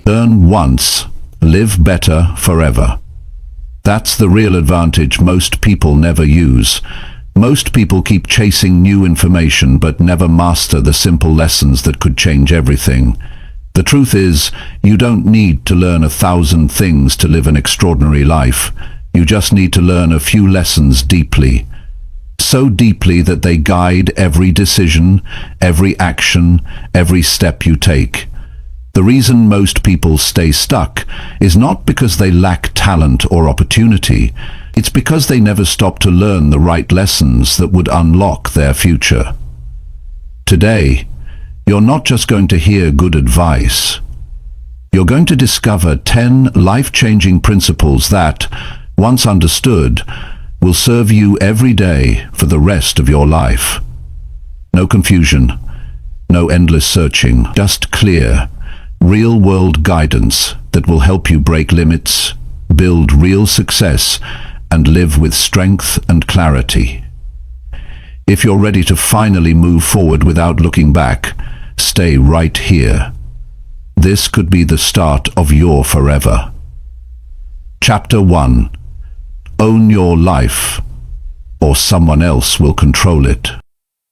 Earn once, live better forever. That's the real advantage most people never use. Most people keep chasing new information but never master the simple lessons that could change everything. The truth is, you don't need to learn 1,000 things to live an extraordinary life. You just need to learn a few lessons deeply. So deeply that they guide every decision, every action, every step you take. The reason most people stay stuck is not because they lack talent or opportunity. It's because they never stop to learn the right lessons that would unlock their future. Today, you're not just going to hear good advice. You're going to discover 10 life-changing principles that, once understood, will serve you every day for the rest of your life. No confusion, no endless searching, just clear, real-world guidance that will help you break limits, build real success, and live with strength and clarity. If you're ready to finally move forward without looking back, stay right here. This could be the start of your forever. Chapter 1. Own your life, or someone else will control it.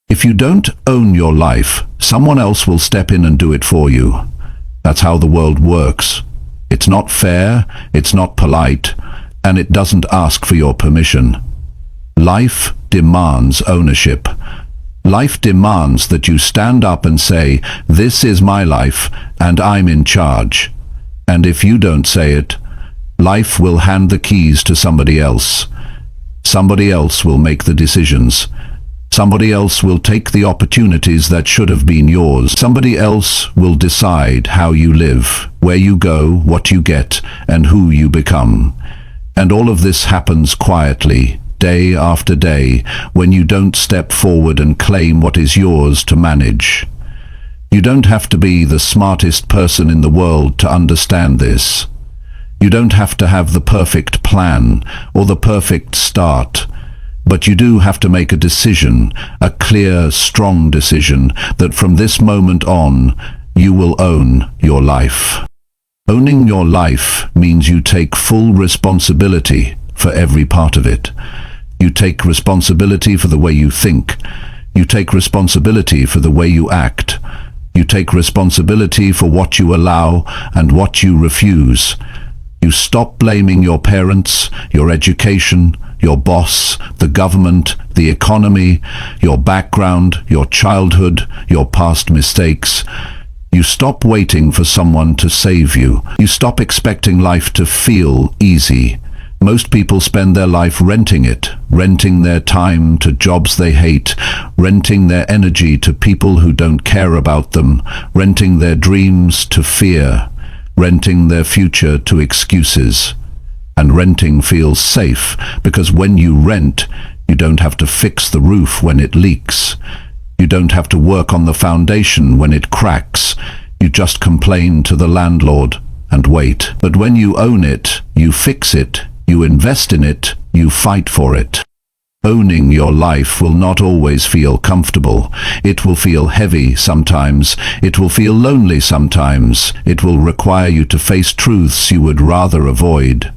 If you don't own your life, someone else will step in and do it for you. That's how the world works. It's not fair, it's not polite, and it doesn't ask for your permission. Life demands ownership. Life demands that you stand up and say, "This is my life, and I'm in charge." And if you don't say it, life will hand the keys to somebody else. Somebody else will make the decisions. Somebody else will take the opportunities that should have been yours. Somebody else will decide how you live, where you go, what you get, and who you become. And all of this happens quietly, day after day, when you don't step forward and claim what is yours to manage. You don't have to be the smartest person in the world to understand this. You don't have to have the perfect plan or the perfect start, but you do have to make a decision, a clear, strong decision, that from this moment on, you will own your life. Owning your life means you take full responsibility for every part of it. You take responsibility for the way you think. You take responsibility for the way you act. You take responsibility for what you allow and what you refuse. You stop blaming your parents, your education, your boss, the government, the economy, your background, your childhood, your past mistakes. You stop waiting for someone to save you. You stop expecting life to feel easy. Most people spend their life renting it, renting their time to jobs they hate, renting their energy to people who don't care about them, renting their dreams to fear, renting their future to excuses. And renting feels safe because when you rent, you don't have to fix the roof when it leaks. You don't have to work on the foundation when it cracks. You just complain to the landlord and wait. But when you own it, you fix it, you invest in it, you fight for it. Owning your life will not always feel comfortable. It will feel heavy sometimes. It will feel lonely sometimes. It will require you to face truths you would rather avoid.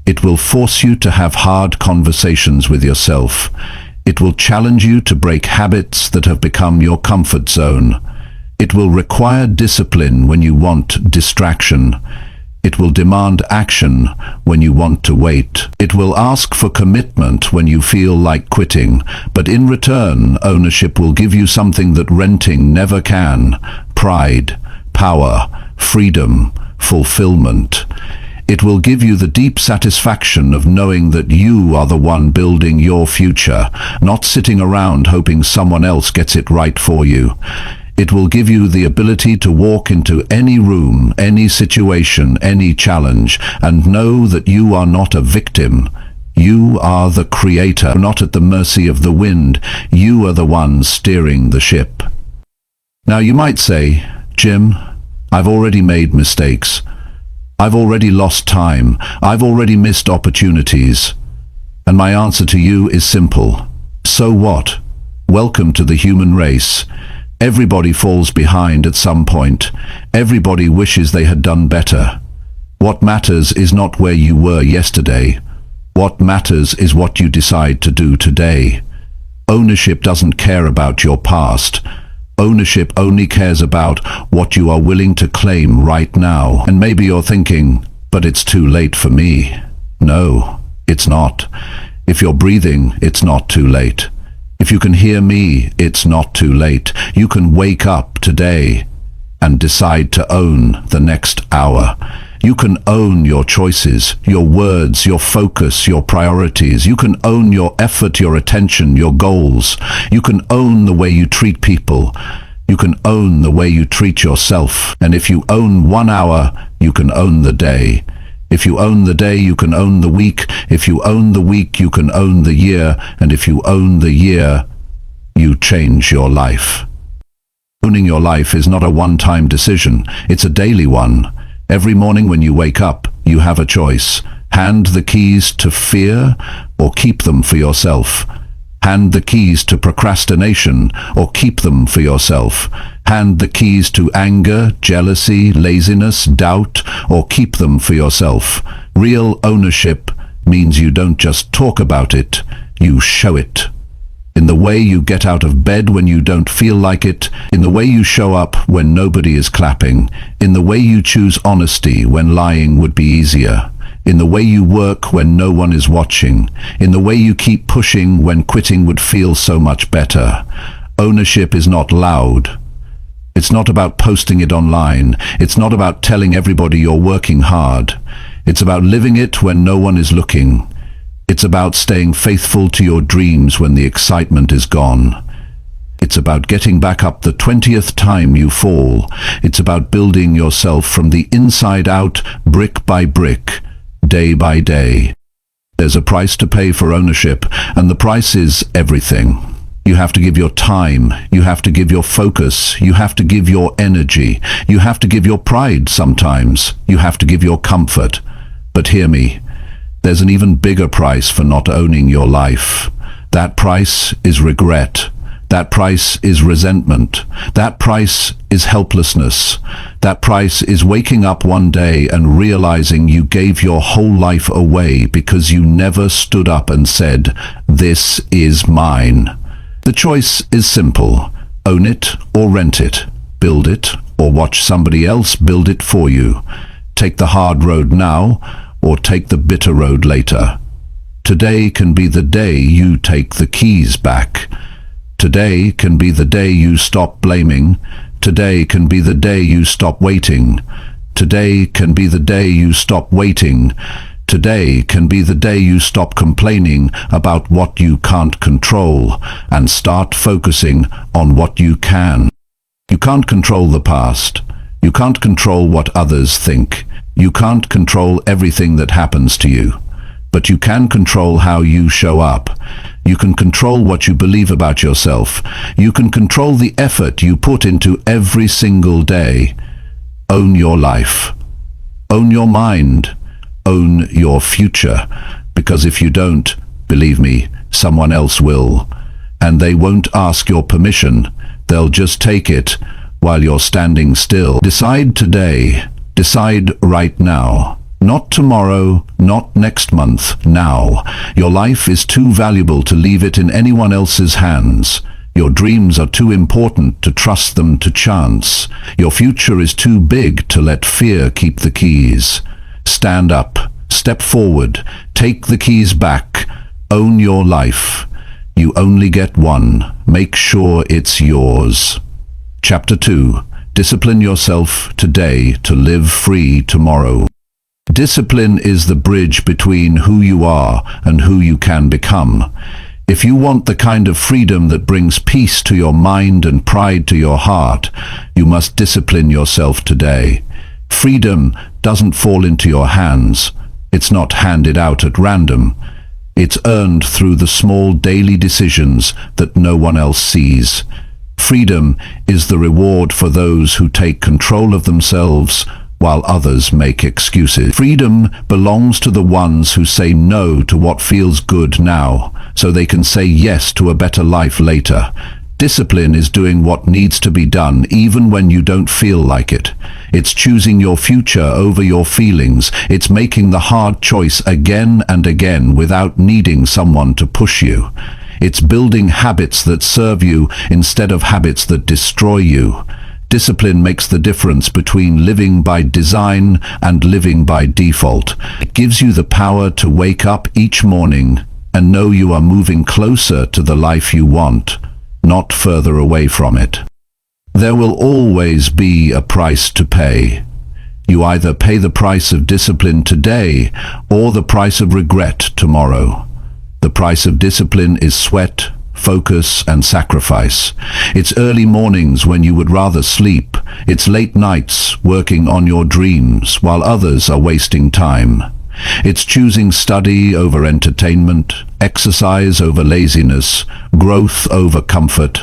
It will force you to have hard conversations with yourself. It will challenge you to break habits that have become your comfort zone. It will require discipline when you want distraction. It will demand action when you want to wait. It will ask for commitment when you feel like quitting, but in return, ownership will give you something that renting never can: pride, power, freedom, fulfillment. It will give you the deep satisfaction of knowing that you are the one building your future, not sitting around hoping someone else gets it right for you. It will give you the ability to walk into any room, any situation, any challenge, and know that you are not a victim. You are the creator, not at the mercy of the wind. You are the one steering the ship. Now you might say, "Jim, I've already made mistakes. I've already lost time. I've already missed opportunities." And my answer to you is simple. So what? Welcome to the human race. Everybody falls behind at some point. Everybody wishes they had done better. What matters is not where you were yesterday. What matters is what you decide to do today. Ownership doesn't care about your past. Ownership only cares about what you are willing to claim right now. And maybe you're thinking, but it's too late for me. No, it's not. If you're breathing, it's not too late. If you can hear me, it's not too late. You can wake up today and decide to own the next hour. You can own your choices, your words, your focus, your priorities. You can own your effort, your attention, your goals. You can own the way you treat people. You can own the way you treat yourself. And if you own 1 hour, you can own the day. If you own the day, you can own the week. If you own the week, you can own the year. And if you own the year, you change your life. Owning your life is not a one-time decision. It's a daily one. Every morning when you wake up, you have a choice. Hand the keys to fear or keep them for yourself. Hand the keys to procrastination or keep them for yourself. Hand the keys to anger, jealousy, laziness, doubt, or keep them for yourself. Real ownership means you don't just talk about it, you show it. In the way you get out of bed when you don't feel like it, in the way you show up when nobody is clapping, in the way you choose honesty when lying would be easier, in the way you work when no one is watching, in the way you keep pushing when quitting would feel so much better. Ownership is not loud. It's not about posting it online. It's not about telling everybody you're working hard. It's about living it when no one is looking. It's about staying faithful to your dreams when the excitement is gone. It's about getting back up the 20th time you fall. It's about building yourself from the inside out, brick by brick, day by day. There's a price to pay for ownership, and the price is everything. You have to give your time, you have to give your focus, you have to give your energy, you have to give your pride sometimes, you have to give your comfort. But hear me. There's an even bigger price for not owning your life. That price is regret. That price is resentment. That price is helplessness. That price is waking up one day and realizing you gave your whole life away because you never stood up and said, "This is mine." The choice is simple. Own it or rent it. Build it or watch somebody else build it for you. Take the hard road now, or take the bitter road later. Today can be the day you take the keys back. Today can be the day you stop blaming. Today can be the day you stop waiting. Today can be the day you stop waiting. Today can be the day you stop complaining about what you can't control and start focusing on what you can. You can't control the past. You can't control what others think. You can't control everything that happens to you, but you can control how you show up. You can control what you believe about yourself. You can control the effort you put into every single day. Own your life. Own your mind. Own your future. Because if you don't, believe me, someone else will. And they won't ask your permission. They'll just take it while you're standing still. Decide today. Decide right now. Not tomorrow, not next month, now. Your life is too valuable to leave it in anyone else's hands. Your dreams are too important to trust them to chance. Your future is too big to let fear keep the keys. Stand up, step forward, take the keys back, own your life. You only get one. Make sure it's yours. Chapter 2. Discipline yourself today to live free tomorrow. Discipline is the bridge between who you are and who you can become. If you want the kind of freedom that brings peace to your mind and pride to your heart, you must discipline yourself today. Freedom doesn't fall into your hands. It's not handed out at random. It's earned through the small daily decisions that no one else sees. Freedom is the reward for those who take control of themselves while others make excuses. Freedom belongs to the ones who say no to what feels good now, so they can say yes to a better life later. Discipline is doing what needs to be done even when you don't feel like it. It's choosing your future over your feelings. It's making the hard choice again and again without needing someone to push you. It's building habits that serve you instead of habits that destroy you. Discipline makes the difference between living by design and living by default. It gives you the power to wake up each morning and know you are moving closer to the life you want, not further away from it. There will always be a price to pay. You either pay the price of discipline today or the price of regret tomorrow. The price of discipline is sweat, focus, and sacrifice. It's early mornings when you would rather sleep. It's late nights working on your dreams while others are wasting time. It's choosing study over entertainment, exercise over laziness, growth over comfort.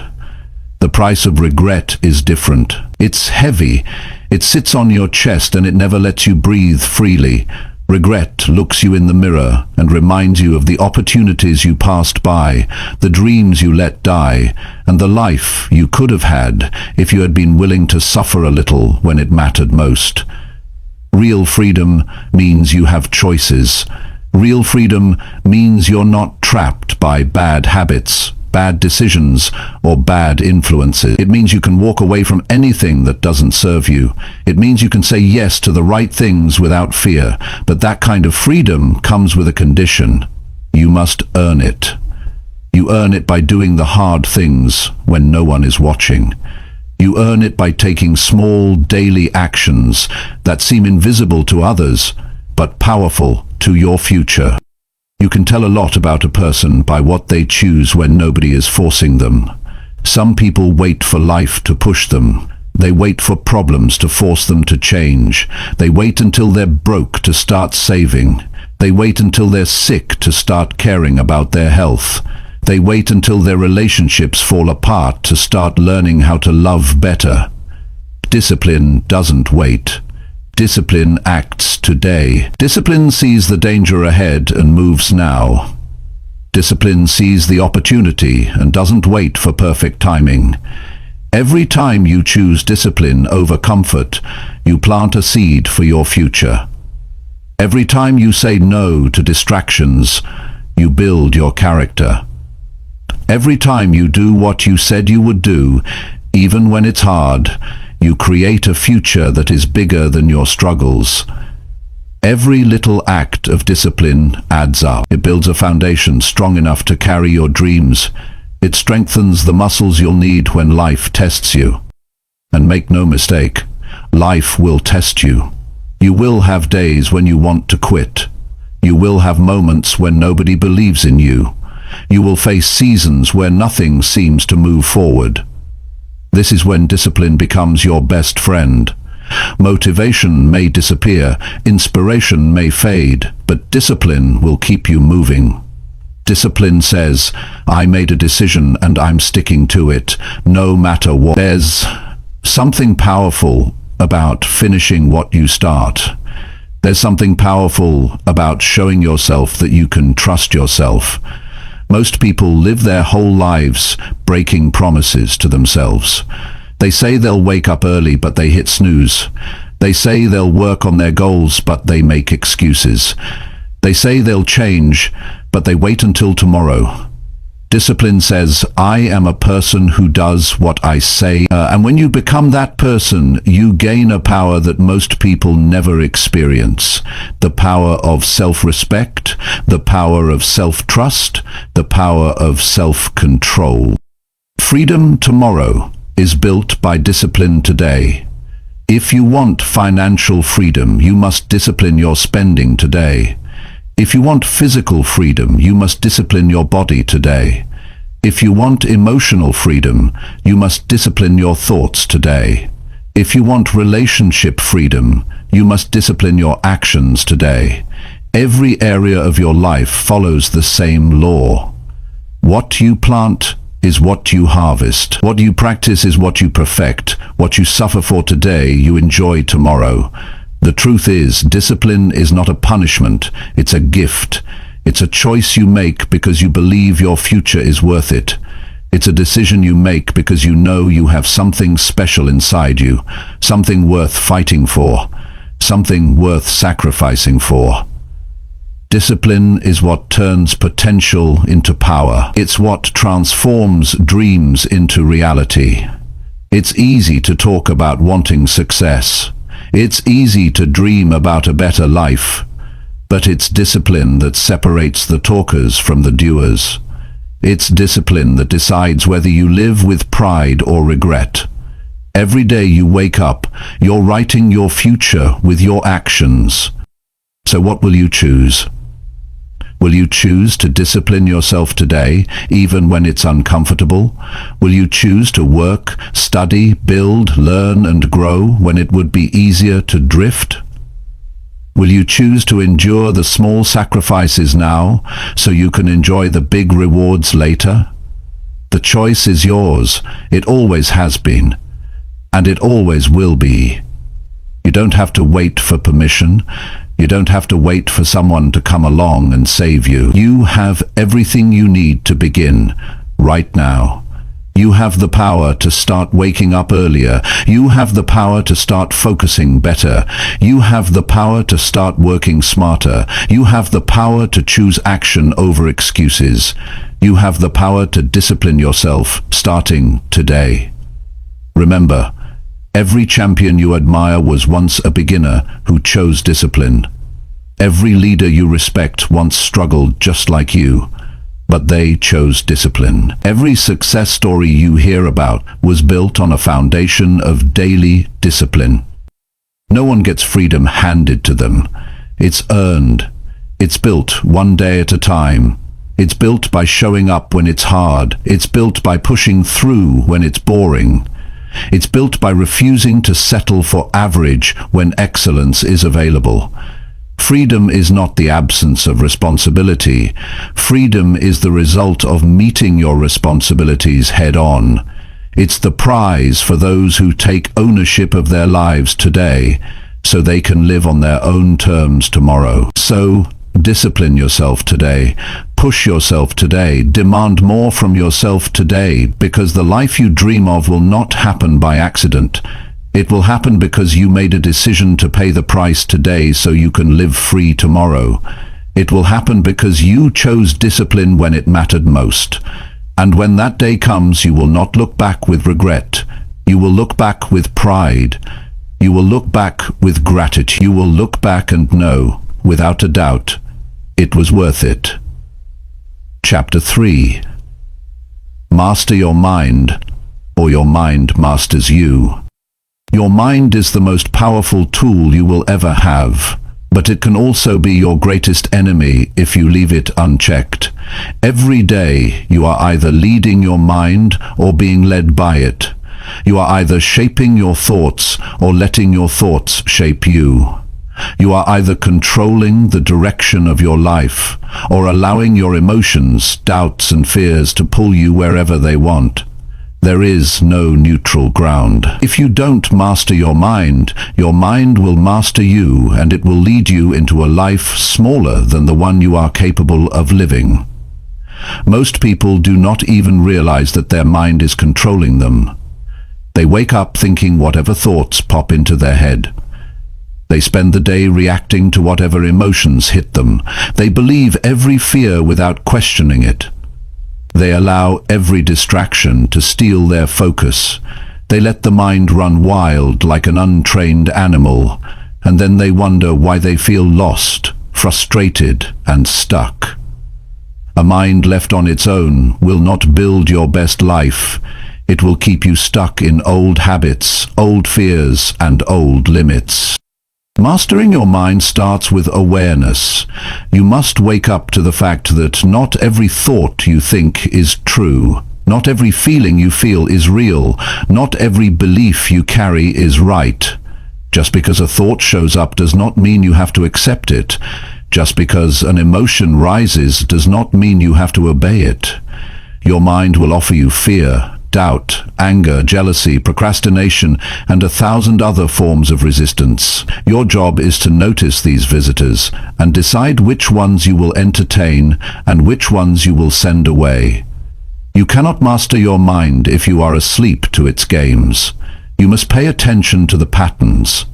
The price of regret is different. It's heavy. It sits on your chest and it never lets you breathe freely. Regret looks you in the mirror and reminds you of the opportunities you passed by, the dreams you let die, and the life you could have had if you had been willing to suffer a little when it mattered most. Real freedom means you have choices. Real freedom means you're not trapped by bad habits, bad decisions, or bad influences. It means you can walk away from anything that doesn't serve you. It means you can say yes to the right things without fear. But that kind of freedom comes with a condition. You must earn it. You earn it by doing the hard things when no one is watching. You earn it by taking small daily actions that seem invisible to others, but powerful to your future. You can tell a lot about a person by what they choose when nobody is forcing them. Some people wait for life to push them. They wait for problems to force them to change. They wait until they're broke to start saving. They wait until they're sick to start caring about their health. They wait until their relationships fall apart to start learning how to love better. Discipline doesn't wait. Discipline acts today. Discipline sees the danger ahead and moves now. Discipline sees the opportunity and doesn't wait for perfect timing. Every time you choose discipline over comfort, you plant a seed for your future. Every time you say no to distractions, you build your character. Every time you do what you said you would do, even when it's hard, you create a future that is bigger than your struggles. Every little act of discipline adds up. It builds a foundation strong enough to carry your dreams. It strengthens the muscles you'll need when life tests you. And make no mistake, life will test you. You will have days when you want to quit. You will have moments when nobody believes in you. You will face seasons where nothing seems to move forward. This is when discipline becomes your best friend. Motivation may disappear, inspiration may fade, but discipline will keep you moving. Discipline says, I made a decision and I'm sticking to it, no matter what. There's something powerful about finishing what you start. There's something powerful about showing yourself that you can trust yourself. Most people live their whole lives breaking promises to themselves. They say they'll wake up early, but they hit snooze. They say they'll work on their goals, but they make excuses. They say they'll change, but they wait until tomorrow. Discipline says, I am a person who does what I say. And when you become that person, you gain a power that most people never experience. The power of self-respect, the power of self-trust, the power of self-control. Freedom tomorrow is built by discipline today. If you want financial freedom, you must discipline your spending today. If you want physical freedom, you must discipline your body today. If you want emotional freedom, you must discipline your thoughts today. If you want relationship freedom, you must discipline your actions today. Every area of your life follows the same law. What you plant is what you harvest. What you practice is what you perfect. What you suffer for today, you enjoy tomorrow. The truth is, discipline is not a punishment, it's a gift. It's a choice you make because you believe your future is worth it. It's a decision you make because you know you have something special inside you, something worth fighting for, something worth sacrificing for. Discipline is what turns potential into power. It's what transforms dreams into reality. It's easy to talk about wanting success. It's easy to dream about a better life. But it's discipline that separates the talkers from the doers. It's discipline that decides whether you live with pride or regret. Every day you wake up, you're writing your future with your actions. So what will you choose? Will you choose to discipline yourself today, even when it's uncomfortable? Will you choose to work, study, build, learn, and grow when it would be easier to drift? Will you choose to endure the small sacrifices now, so you can enjoy the big rewards later? The choice is yours. It always has been. And it always will be. You don't have to wait for permission. You don't have to wait for someone to come along and save you. You have everything you need to begin, right now. You have the power to start waking up earlier. You have the power to start focusing better. You have the power to start working smarter. You have the power to choose action over excuses. You have the power to discipline yourself, starting today. Remember, every champion you admire was once a beginner who chose discipline. Every leader you respect once struggled just like you, but they chose discipline. Every success story you hear about was built on a foundation of daily discipline. No one gets freedom handed to them. It's earned. It's built one day at a time. It's built by showing up when it's hard. It's built by pushing through when it's boring. It's built by refusing to settle for average when excellence is available. Freedom is not the absence of responsibility. Freedom is the result of meeting your responsibilities head-on. It's the prize for those who take ownership of their lives today, so they can live on their own terms tomorrow. So, discipline yourself today. Push yourself today. Demand more from yourself today, because the life you dream of will not happen by accident. It will happen because you made a decision to pay the price today so you can live free tomorrow. It will happen because you chose discipline when it mattered most. And when that day comes, you will not look back with regret. You will look back with pride. You will look back with gratitude. You will look back and know, without a doubt, it was worth it. Chapter 3. Master your mind, or your mind masters you. Your mind is the most powerful tool you will ever have, but it can also be your greatest enemy if you leave it unchecked. Every day you are either leading your mind or being led by it. You are either shaping your thoughts or letting your thoughts shape you. You are either controlling the direction of your life or allowing your emotions, doubts and fears to pull you wherever they want. There is no neutral ground. If you don't master your mind will master you, and it will lead you into a life smaller than the one you are capable of living. Most people do not even realize that their mind is controlling them. They wake up thinking whatever thoughts pop into their head. They spend the day reacting to whatever emotions hit them. They believe every fear without questioning it. They allow every distraction to steal their focus. They let the mind run wild like an untrained animal, and then they wonder why they feel lost, frustrated, and stuck. A mind left on its own will not build your best life. It will keep you stuck in old habits, old fears, and old limits. Mastering your mind starts with awareness. You must wake up to the fact that not every thought you think is true. Not every feeling you feel is real. Not every belief you carry is right. Just because a thought shows up does not mean you have to accept it. Just because an emotion rises does not mean you have to obey it. Your mind will offer you fear, doubt, anger, jealousy, procrastination, and 1,000 other forms of resistance. Your job is to notice these visitors and decide which ones you will entertain and which ones you will send away. You cannot master your mind if you are asleep to its games. You must pay attention to the patterns.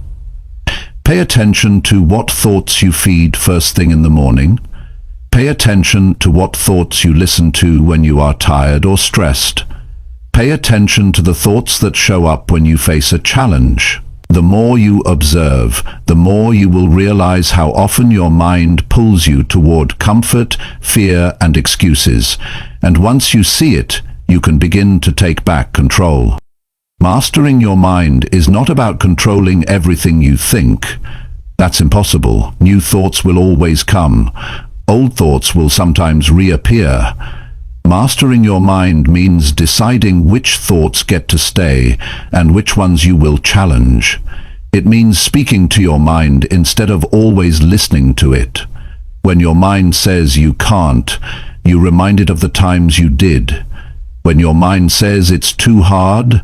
Pay attention to what thoughts you feed first thing in the morning. Pay attention to what thoughts you listen to when you are tired or stressed. Pay attention to the thoughts that show up when you face a challenge. The more you observe, the more you will realize how often your mind pulls you toward comfort, fear, and excuses. And once you see it, you can begin to take back control. Mastering your mind is not about controlling everything you think. That's impossible. New thoughts will always come. Old thoughts will sometimes reappear. Mastering your mind means deciding which thoughts get to stay and which ones you will challenge. It means speaking to your mind instead of always listening to it. When your mind says you can't, you remind it of the times you did. When your mind says it's too hard,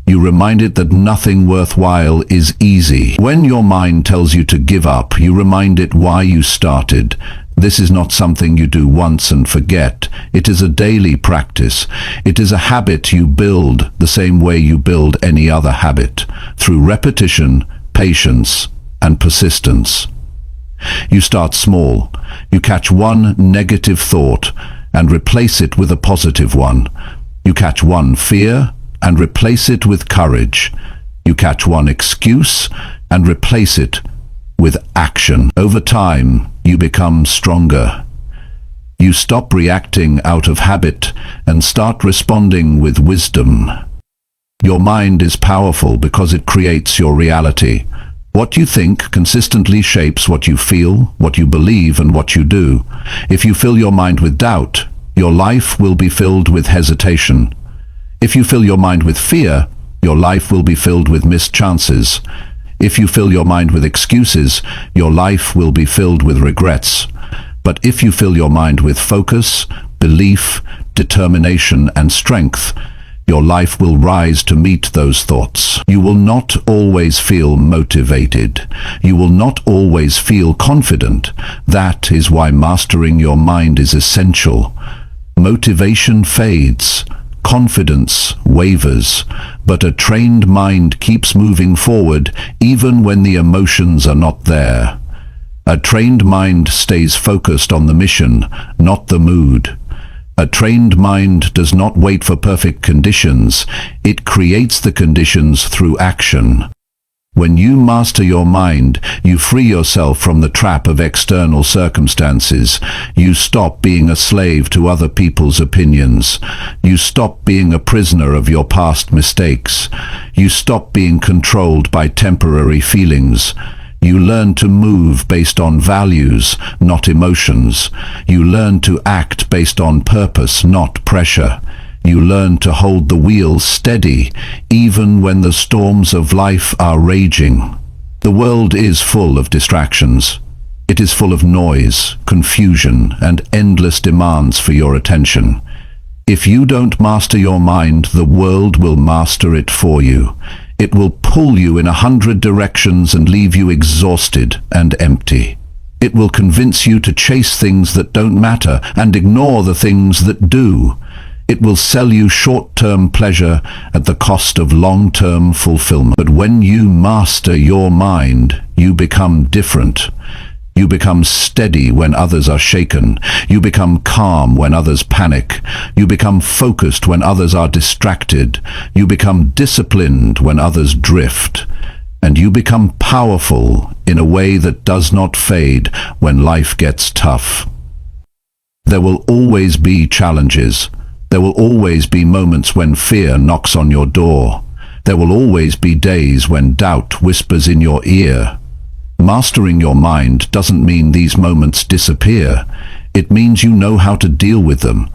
you remind it that nothing worthwhile is easy. When your mind tells you to give up, you remind it why you started. This is not something you do once and forget. It is a daily practice. It is a habit you build the same way you build any other habit, through repetition, patience, and persistence. You start small. You catch one negative thought and replace it with a positive one. You catch one fear and replace it with courage. You catch one excuse and replace it with action. Over time, you become stronger. You stop reacting out of habit and start responding with wisdom. Your mind is powerful because it creates your reality. What you think consistently shapes what you feel, what you believe, and what you do. If you fill your mind with doubt, your life will be filled with hesitation. If you fill your mind with fear, your life will be filled with missed chances. If you fill your mind with excuses, your life will be filled with regrets. But if you fill your mind with focus, belief, determination, and strength, your life will rise to meet those thoughts. You will not always feel motivated. You will not always feel confident. That is why mastering your mind is essential. Motivation fades. Confidence wavers, but a trained mind keeps moving forward even when the emotions are not there. A trained mind stays focused on the mission, not the mood. A trained mind does not wait for perfect conditions. It creates the conditions through action. When you master your mind, you free yourself from the trap of external circumstances. You stop being a slave to other people's opinions. You stop being a prisoner of your past mistakes. You stop being controlled by temporary feelings. You learn to move based on values, not emotions. You learn to act based on purpose, not pressure. You learn to hold the wheel steady, even when the storms of life are raging. The world is full of distractions. It is full of noise, confusion, and endless demands for your attention. If you don't master your mind, the world will master it for you. It will pull you in 100 directions and leave you exhausted and empty. It will convince you to chase things that don't matter and ignore the things that do. It will sell you short-term pleasure at the cost of long-term fulfillment. But when you master your mind, you become different. You become steady when others are shaken. You become calm when others panic. You become focused when others are distracted. You become disciplined when others drift. And you become powerful in a way that does not fade when life gets tough. There will always be challenges. There will always be moments when fear knocks on your door. There will always be days when doubt whispers in your ear. Mastering your mind doesn't mean these moments disappear. It means you know how to deal with them.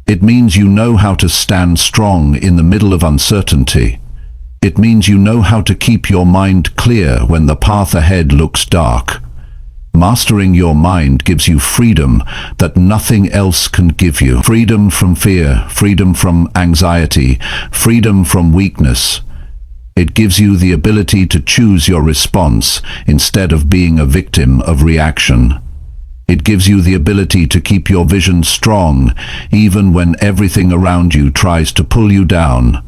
It means you know how to stand strong in the middle of uncertainty. It means you know how to keep your mind clear when the path ahead looks dark. Mastering your mind gives you freedom that nothing else can give you. Freedom from fear, freedom from anxiety, freedom from weakness. It gives you the ability to choose your response instead of being a victim of reaction. It gives you the ability to keep your vision strong, even when everything around you tries to pull you down.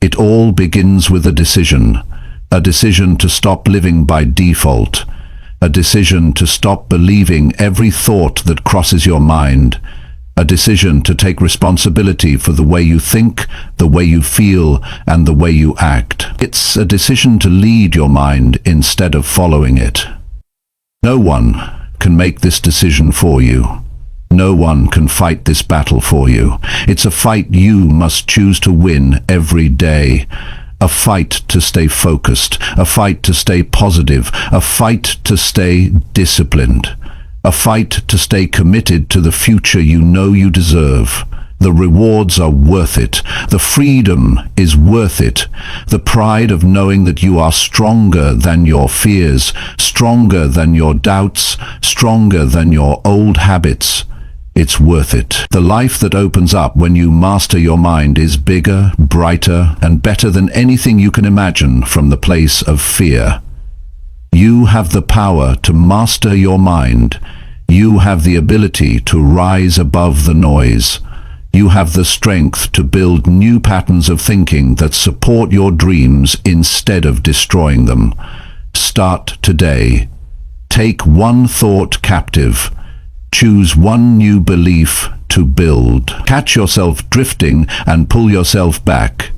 It all begins with a decision to stop living by default, a decision to stop believing every thought that crosses your mind, a decision to take responsibility for the way you think, the way you feel, and the way you act. It's a decision to lead your mind instead of following it. No one can make this decision for you. No one can fight this battle for you. It's a fight you must choose to win every day. A fight to stay focused, a fight to stay positive, a fight to stay disciplined, a fight to stay committed to the future you know you deserve. The rewards are worth it. The freedom is worth it. The pride of knowing that you are stronger than your fears, stronger than your doubts, stronger than your old habits. It's worth it. The life that opens up when you master your mind is bigger, brighter, and better than anything you can imagine from the place of fear. You have the power to master your mind. You have the ability to rise above the noise. You have the strength to build new patterns of thinking that support your dreams instead of destroying them. Start today. Take one thought captive. Choose one new belief to build. Catch yourself drifting and pull yourself back.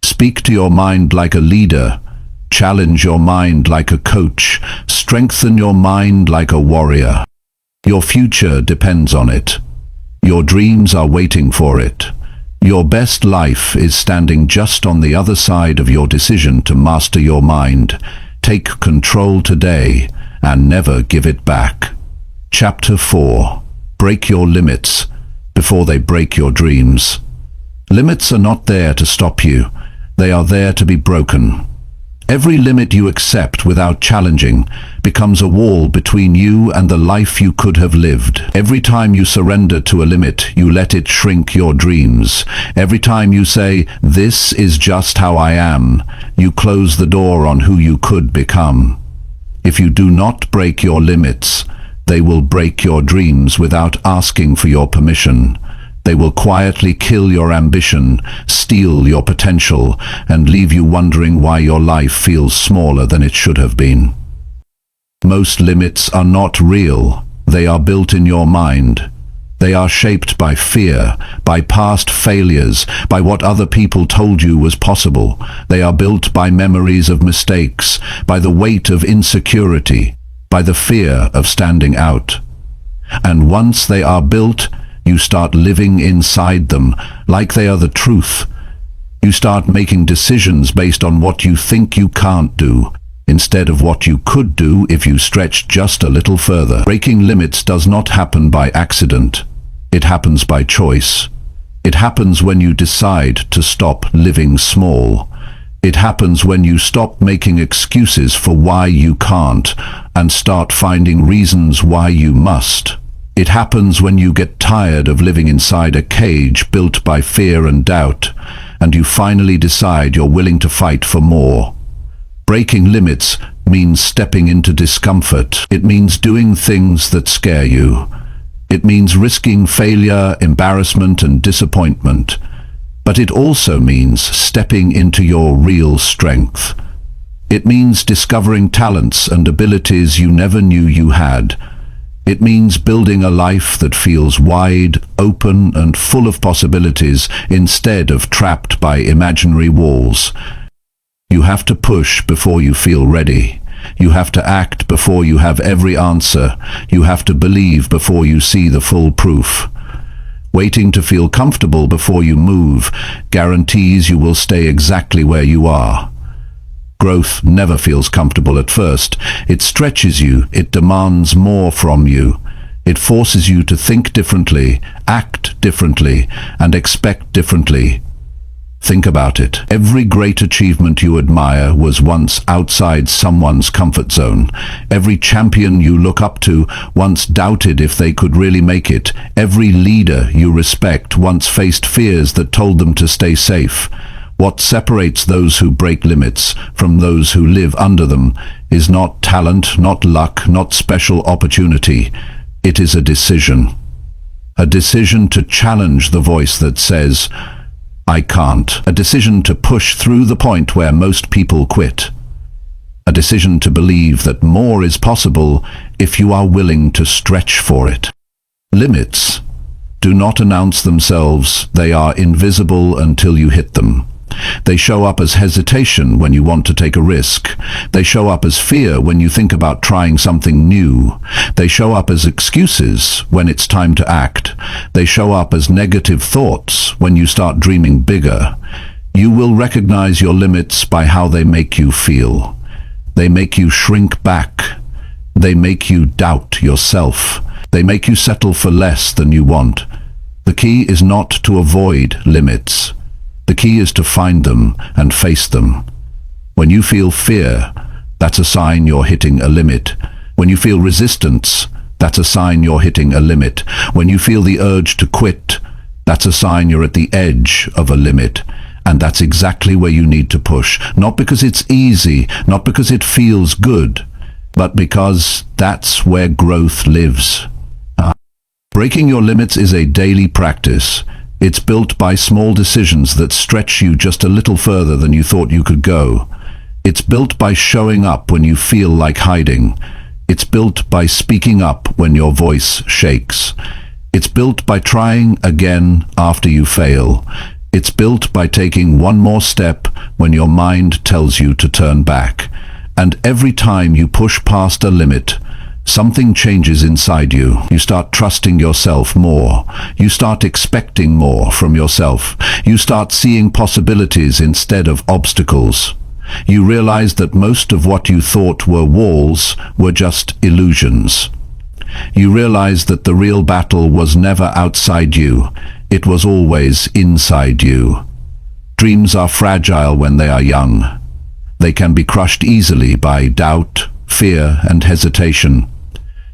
Speak to your mind like a leader. Challenge your mind like a coach. Strengthen your mind like a warrior. Your future depends on it. Your dreams are waiting for it. Your best life is standing just on the other side of your decision to master your mind. Take control today and never give it back. Chapter 4. Break your limits before they break your dreams. Limits are not there to stop you. They are there to be broken. Every limit you accept without challenging becomes a wall between you and the life you could have lived. Every time you surrender to a limit, you let it shrink your dreams. Every time you say, "This is just how I am," you close the door on who you could become. If you do not break your limits, they will break your dreams without asking for your permission. They will quietly kill your ambition, steal your potential, and leave you wondering why your life feels smaller than it should have been. Most limits are not real. They are built in your mind. They are shaped by fear, by past failures, by what other people told you was possible. They are built by memories of mistakes, by the weight of insecurity, by the fear of standing out. And once they are built, you start living inside them, like they are the truth. You start making decisions based on what you think you can't do, instead of what you could do if you stretched just a little further. Breaking limits does not happen by accident. It happens by choice. It happens when you decide to stop living small. It happens when you stop making excuses for why you can't and start finding reasons why you must. It happens when you get tired of living inside a cage built by fear and doubt, and you finally decide you're willing to fight for more. Breaking limits means stepping into discomfort. It means doing things that scare you. It means risking failure, embarrassment, and disappointment. But it also means stepping into your real strength. It means discovering talents and abilities you never knew you had. It means building a life that feels wide, open, and full of possibilities instead of trapped by imaginary walls. You have to push before you feel ready. You have to act before you have every answer. You have to believe before you see the full proof. Waiting to feel comfortable before you move guarantees you will stay exactly where you are. Growth never feels comfortable at first. It stretches you, it demands more from you. It forces you to think differently, act differently, and expect differently. Think about it. Every great achievement you admire was once outside someone's comfort zone. Every champion you look up to once doubted if they could really make it. Every leader you respect once faced fears that told them to stay safe. What separates those who break limits from those who live under them is not talent, not luck, not special opportunity. It is a decision. A decision to challenge the voice that says, I can't. A decision to push through the point where most people quit. A decision to believe that more is possible if you are willing to stretch for it. Limits do not announce themselves. They are invisible until you hit them. They show up as hesitation when you want to take a risk. They show up as fear when you think about trying something new. They show up as excuses when it's time to act. They show up as negative thoughts when you start dreaming bigger. You will recognize your limits by how they make you feel. They make you shrink back. They make you doubt yourself. They make you settle for less than you want. The key is not to avoid limits. The key is to find them and face them. When you feel fear, that's a sign you're hitting a limit. When you feel resistance, that's a sign you're hitting a limit. When you feel the urge to quit, that's a sign you're at the edge of a limit. And that's exactly where you need to push. Not because it's easy, not because it feels good, but because that's where growth lives. Breaking your limits is a daily practice. It's built by small decisions that stretch you just a little further than you thought you could go. It's built by showing up when you feel like hiding. It's built by speaking up when your voice shakes. It's built by trying again after you fail. It's built by taking one more step when your mind tells you to turn back. And every time you push past a limit, something changes inside you. You start trusting yourself more. You start expecting more from yourself. You start seeing possibilities instead of obstacles. You realize that most of what you thought were walls were just illusions. You realize that the real battle was never outside you. It was always inside you. Dreams are fragile when they are young. They can be crushed easily by doubt, fear, and hesitation.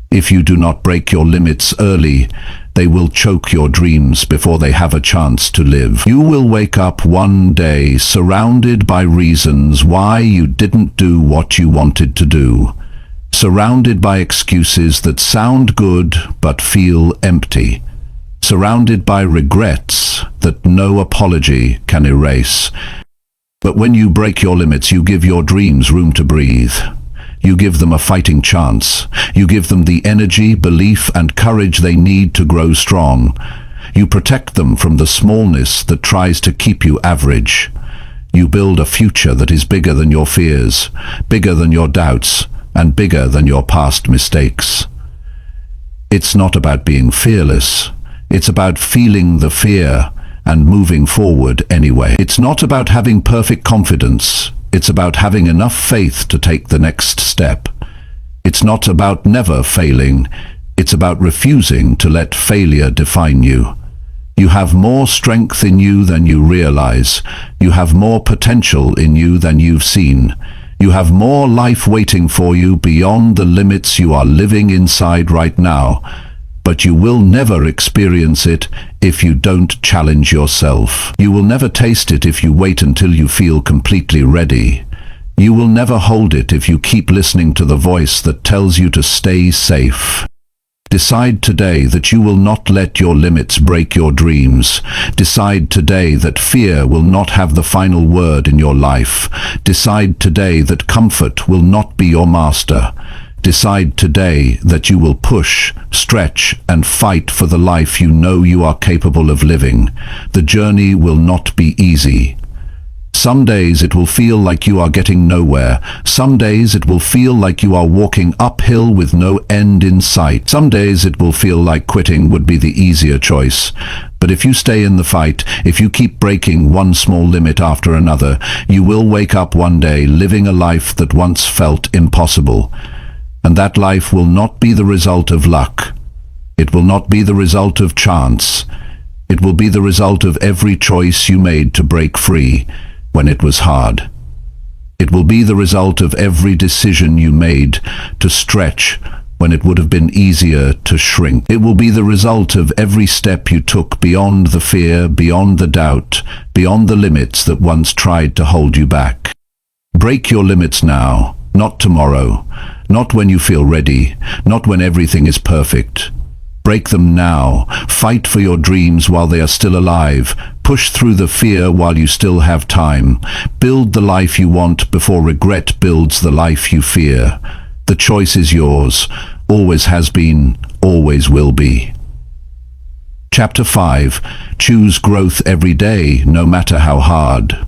If you do not break your limits early, they will choke your dreams before they have a chance to live. You will wake up one day surrounded by reasons why you didn't do what you wanted to do. Surrounded by excuses that sound good but feel empty. Surrounded by regrets that no apology can erase. But when you break your limits, you give your dreams room to breathe. You give them a fighting chance. You give them the energy, belief, and courage they need to grow strong. You protect them from the smallness that tries to keep you average. You build a future that is bigger than your fears, bigger than your doubts, and bigger than your past mistakes. It's not about being fearless. It's about feeling the fear and moving forward anyway. It's not about having perfect confidence. It's about having enough faith to take the next step. It's not about never failing. It's about refusing to let failure define you. You have more strength in you than you realize. You have more potential in you than you've seen. You have more life waiting for you beyond the limits you are living inside right now. But you will never experience it if you don't challenge yourself. You will never taste it if you wait until you feel completely ready. You will never hold it if you keep listening to the voice that tells you to stay safe. Decide today that you will not let your limits break your dreams. Decide today that fear will not have the final word in your life. Decide today that comfort will not be your master. Decide today that you will push, stretch, and fight for the life you know you are capable of living. The journey will not be easy. Some days it will feel like you are getting nowhere. Some days it will feel like you are walking uphill with no end in sight. Some days it will feel like quitting would be the easier choice. But if you stay in the fight, if you keep breaking one small limit after another, you will wake up one day living a life that once felt impossible. And that life will not be the result of luck. It will not be the result of chance. It will be the result of every choice you made to break free when it was hard. It will be the result of every decision you made to stretch when it would have been easier to shrink. It will be the result of every step you took beyond the fear, beyond the doubt, beyond the limits that once tried to hold you back. Break your limits now, not tomorrow. Not when you feel ready, not when everything is perfect. Break them now. Fight for your dreams while they are still alive. Push through the fear while you still have time. Build the life you want before regret builds the life you fear. The choice is yours. Always has been, always will be. Chapter 5. Choose growth every day, no matter how hard.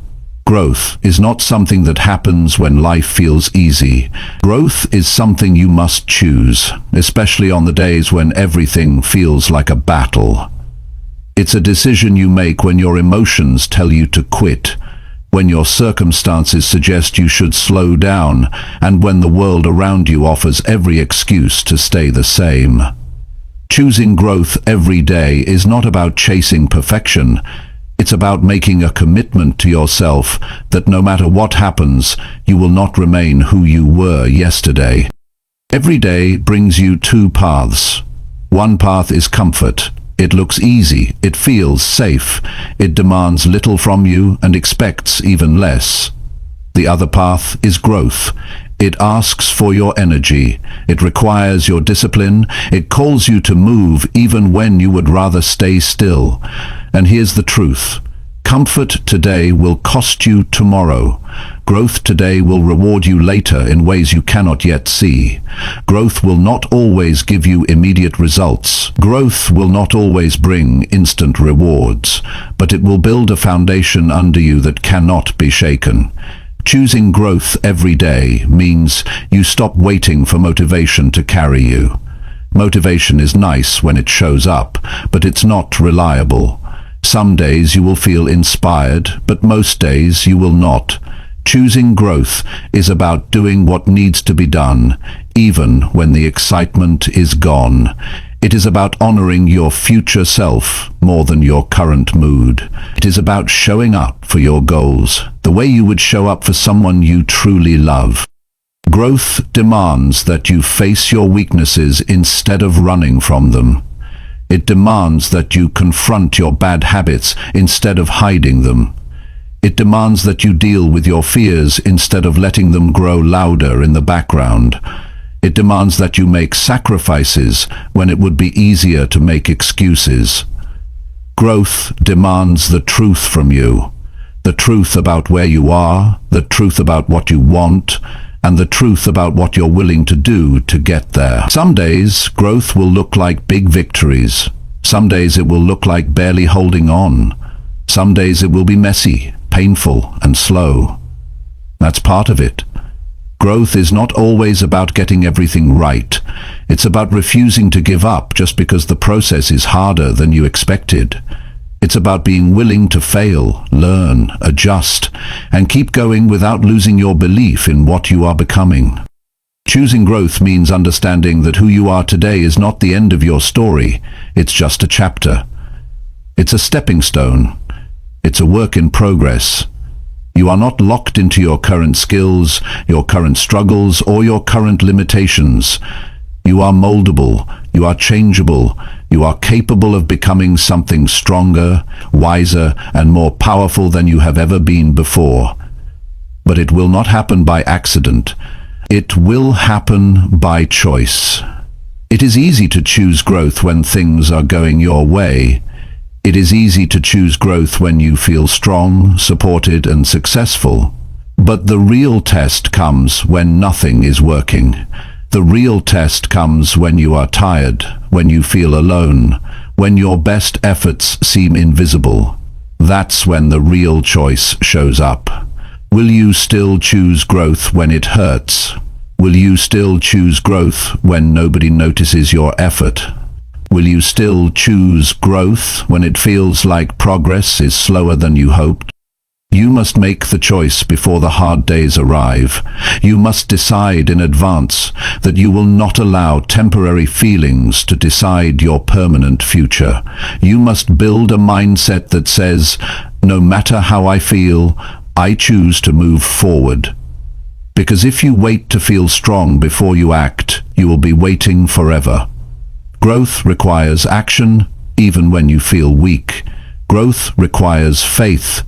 Growth is not something that happens when life feels easy. Growth is something you must choose, especially on the days when everything feels like a battle. It's a decision you make when your emotions tell you to quit, when your circumstances suggest you should slow down, and when the world around you offers every excuse to stay the same. Choosing growth every day is not about chasing perfection. It's about making a commitment to yourself that no matter what happens, you will not remain who you were yesterday. Every day brings you two paths. One path is comfort. It looks easy, it feels safe, it demands little from you and expects even less. The other path is growth. It asks for your energy, it requires your discipline, it calls you to move even when you would rather stay still. And here's the truth. Comfort today will cost you tomorrow. Growth today will reward you later in ways you cannot yet see. Growth will not always give you immediate results. Growth will not always bring instant rewards, but it will build a foundation under you that cannot be shaken. Choosing growth every day means you stop waiting for motivation to carry you. Motivation is nice when it shows up, but it's not reliable. Some days you will feel inspired, but most days you will not. Choosing growth is about doing what needs to be done, even when the excitement is gone. It is about honoring your future self more than your current mood. It is about showing up for your goals, the way you would show up for someone you truly love. Growth demands that you face your weaknesses instead of running from them. It demands that you confront your bad habits instead of hiding them. It demands that you deal with your fears instead of letting them grow louder in the background. It demands that you make sacrifices when it would be easier to make excuses. Growth demands the truth from you. The truth about where you are, the truth about what you want, and the truth about what you're willing to do to get there. Some days, growth will look like big victories. Some days it will look like barely holding on. Some days it will be messy, painful, and slow. That's part of it. Growth is not always about getting everything right. It's about refusing to give up just because the process is harder than you expected. It's about being willing to fail, learn, adjust, and keep going without losing your belief in what you are becoming. Choosing growth means understanding that who you are today is not the end of your story. It's just a chapter. It's a stepping stone. It's a work in progress. You are not locked into your current skills, your current struggles, or your current limitations. You are moldable. You are changeable. You are capable of becoming something stronger, wiser, and more powerful than you have ever been before. But it will not happen by accident. It will happen by choice. It is easy to choose growth when things are going your way. It is easy to choose growth when you feel strong, supported, and successful. But the real test comes when nothing is working. The real test comes when you are tired, when you feel alone, when your best efforts seem invisible. That's when the real choice shows up. Will you still choose growth when it hurts? Will you still choose growth when nobody notices your effort? Will you still choose growth when it feels like progress is slower than you hoped? You must make the choice before the hard days arrive. You must decide in advance that you will not allow temporary feelings to decide your permanent future. You must build a mindset that says, no matter how I feel, I choose to move forward. Because if you wait to feel strong before you act, you will be waiting forever. Growth requires action, even when you feel weak. Growth requires faith,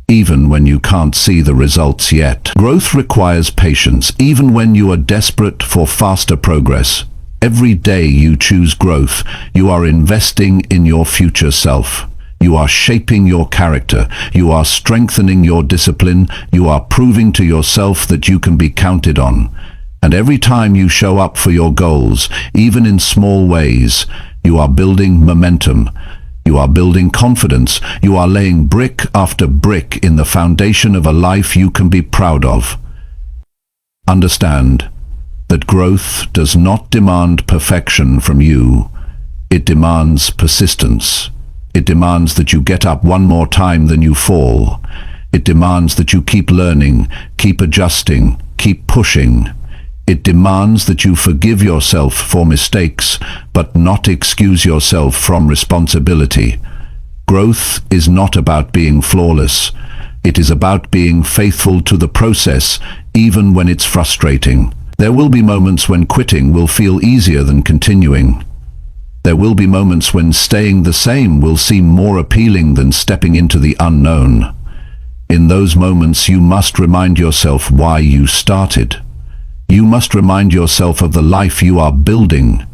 even when you can't see the results yet. Growth requires patience, even when you are desperate for faster progress. Every day you choose growth, you are investing in your future self. You are shaping your character, you are strengthening your discipline, you are proving to yourself that you can be counted on. And every time you show up for your goals, even in small ways, you are building momentum. You are building confidence. You are laying brick after brick in the foundation of a life you can be proud of. Understand that growth does not demand perfection from you. It demands persistence. It demands that you get up one more time than you fall. It demands that you keep learning, keep adjusting, keep pushing. It demands that you forgive yourself for mistakes, but not excuse yourself from responsibility. Growth is not about being flawless. It is about being faithful to the process, even when it's frustrating. There will be moments when quitting will feel easier than continuing. There will be moments when staying the same will seem more appealing than stepping into the unknown. In those moments, you must remind yourself why you started. You must remind yourself of the life you are building.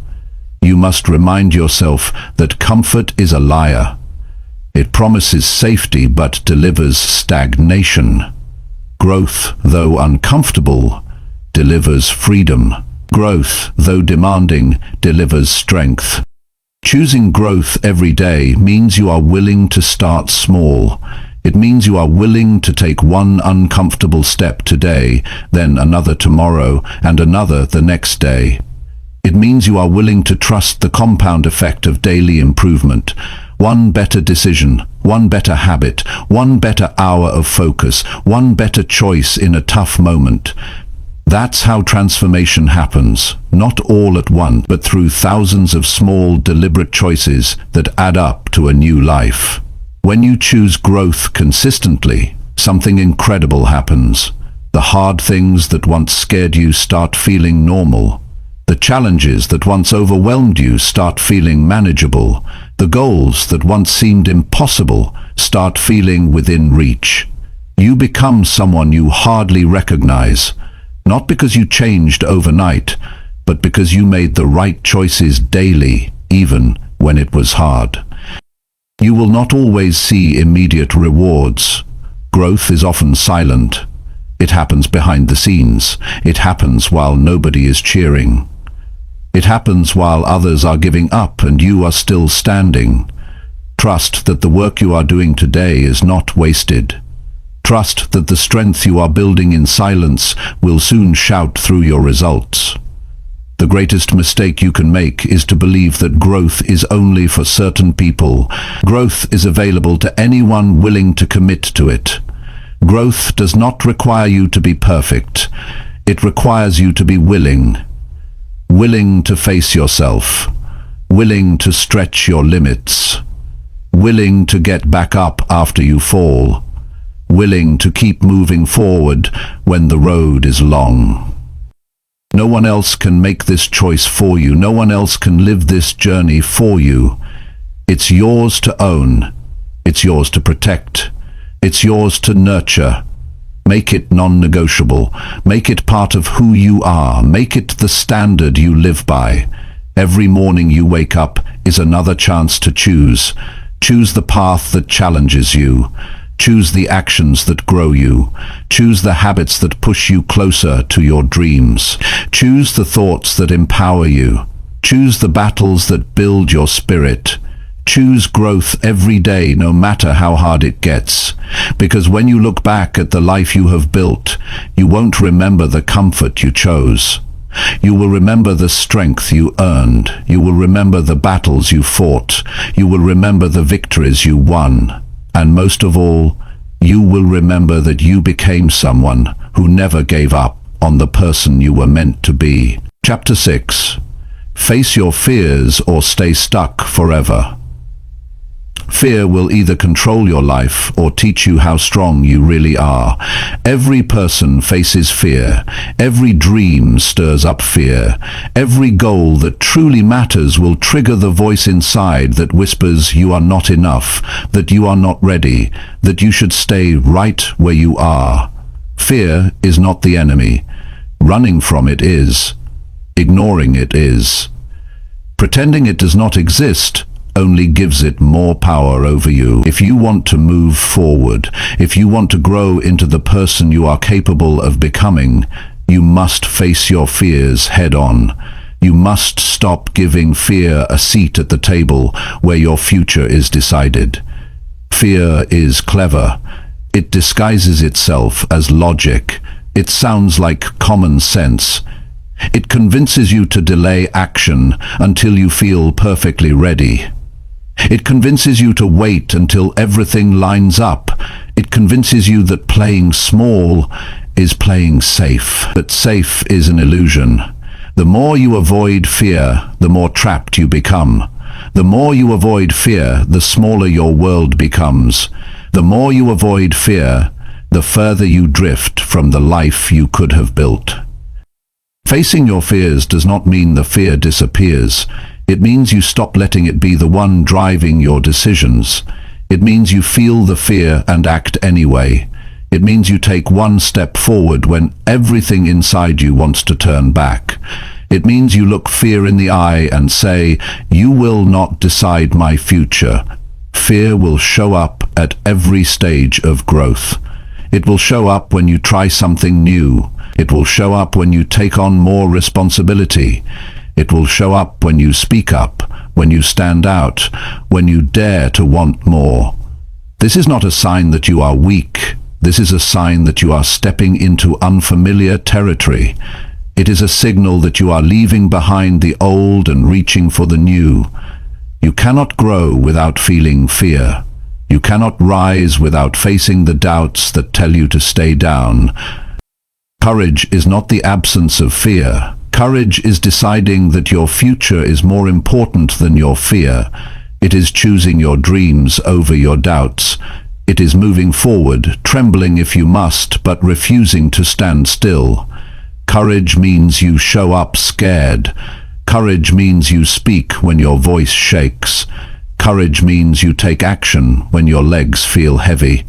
You must remind yourself that comfort is a liar. It promises safety but delivers stagnation. Growth, though uncomfortable, delivers freedom. Growth, though demanding, delivers strength. Choosing growth every day means you are willing to start small. It means you are willing to take one uncomfortable step today, then another tomorrow, and another the next day. It means you are willing to trust the compound effect of daily improvement. One better decision, one better habit, one better hour of focus, one better choice in a tough moment. That's how transformation happens, not all at once, but through thousands of small, deliberate choices that add up to a new life. When you choose growth consistently, something incredible happens. The hard things that once scared you start feeling normal. The challenges that once overwhelmed you start feeling manageable. The goals that once seemed impossible start feeling within reach. You become someone you hardly recognize, not because you changed overnight, but because you made the right choices daily, even when it was hard. You will not always see immediate rewards. Growth is often silent. It happens behind the scenes. It happens while nobody is cheering. It happens while others are giving up and you are still standing. Trust that the work you are doing today is not wasted. Trust that the strength you are building in silence will soon shout through your results. The greatest mistake you can make is to believe that growth is only for certain people. Growth is available to anyone willing to commit to it. Growth does not require you to be perfect. It requires you to be willing. Willing to face yourself. Willing to stretch your limits. Willing to get back up after you fall. Willing to keep moving forward when the road is long. No one else can make this choice for you. No one else can live this journey for you. It's yours to own. It's yours to protect. It's yours to nurture. Make it non-negotiable. Make it part of who you are. Make it the standard you live by. Every morning you wake up is another chance to choose. Choose the path that challenges you. Choose the actions that grow you. Choose the habits that push you closer to your dreams. Choose the thoughts that empower you. Choose the battles that build your spirit. Choose growth every day, no matter how hard it gets. Because when you look back at the life you have built, you won't remember the comfort you chose. You will remember the strength you earned. You will remember the battles you fought. You will remember the victories you won. And most of all, you will remember that you became someone who never gave up on the person you were meant to be. Chapter 6. Face your fears or stay stuck forever. Fear will either control your life or teach you how strong you really are. Every person faces fear. Every dream stirs up fear. Every goal that truly matters will trigger the voice inside that whispers you are not enough, that you are not ready, that you should stay right where you are. Fear is not the enemy. Running from it is. Ignoring it is. Pretending it does not exist only gives it more power over you. If you want to move forward, if you want to grow into the person you are capable of becoming, you must face your fears head on. You must stop giving fear a seat at the table where your future is decided. Fear is clever. It disguises itself as logic. It sounds like common sense. It convinces you to delay action until you feel perfectly ready. It convinces you to wait until everything lines up. It convinces you that playing small is playing safe. But safe is an illusion. The more you avoid fear, the more trapped you become. The more you avoid fear, the smaller your world becomes. The more you avoid fear, the further you drift from the life you could have built. Facing your fears does not mean the fear disappears. It means you stop letting it be the one driving your decisions. It means you feel the fear and act anyway. It means you take one step forward when everything inside you wants to turn back. It means you look fear in the eye and say, "You will not decide my future." Fear will show up at every stage of growth. It will show up when you try something new. It will show up when you take on more responsibility. It will show up when you speak up, when you stand out, when you dare to want more. This is not a sign that you are weak. This is a sign that you are stepping into unfamiliar territory. It is a signal that you are leaving behind the old and reaching for the new. You cannot grow without feeling fear. You cannot rise without facing the doubts that tell you to stay down. Courage is not the absence of fear. Courage is deciding that your future is more important than your fear. It is choosing your dreams over your doubts. It is moving forward, trembling if you must, but refusing to stand still. Courage means you show up scared. Courage means you speak when your voice shakes. Courage means you take action when your legs feel heavy.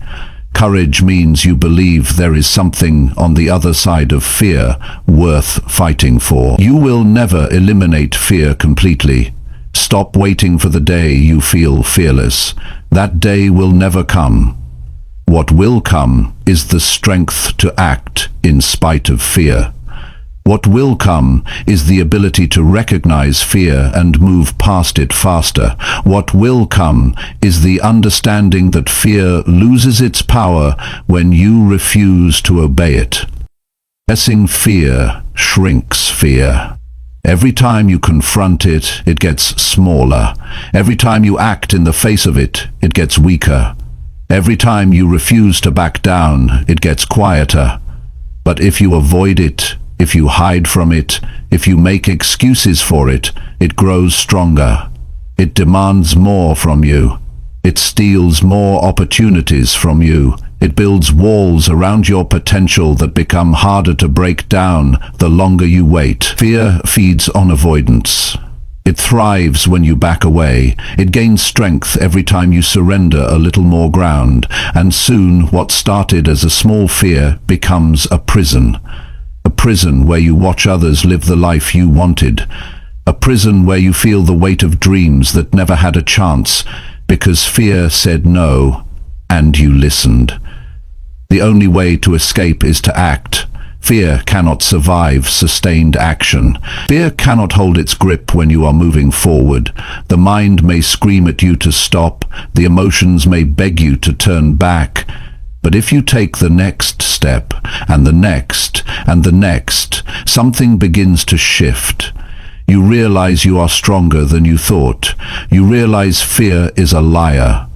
Courage means you believe there is something on the other side of fear worth fighting for. You will never eliminate fear completely. Stop waiting for the day you feel fearless. That day will never come. What will come is the strength to act in spite of fear. What will come is the ability to recognize fear and move past it faster. What will come is the understanding that fear loses its power when you refuse to obey it. Facing fear shrinks fear. Every time you confront it, it gets smaller. Every time you act in the face of it, it gets weaker. Every time you refuse to back down, it gets quieter. But if you avoid it, if you hide from it, if you make excuses for it, it grows stronger. It demands more from you. It steals more opportunities from you. It builds walls around your potential that become harder to break down the longer you wait. Fear feeds on avoidance. It thrives when you back away. It gains strength every time you surrender a little more ground, and soon what started as a small fear becomes a prison. A prison where you watch others live the life you wanted. A prison where you feel the weight of dreams that never had a chance because fear said no and you listened. The only way to escape is to act. Fear cannot survive sustained action. Fear cannot hold its grip when you are moving forward. The mind may scream at you to stop. The emotions may beg you to turn back. But if you take the next step, and the next, and the next, something begins to shift. You realize you are stronger than you thought. You realize fear is a liar.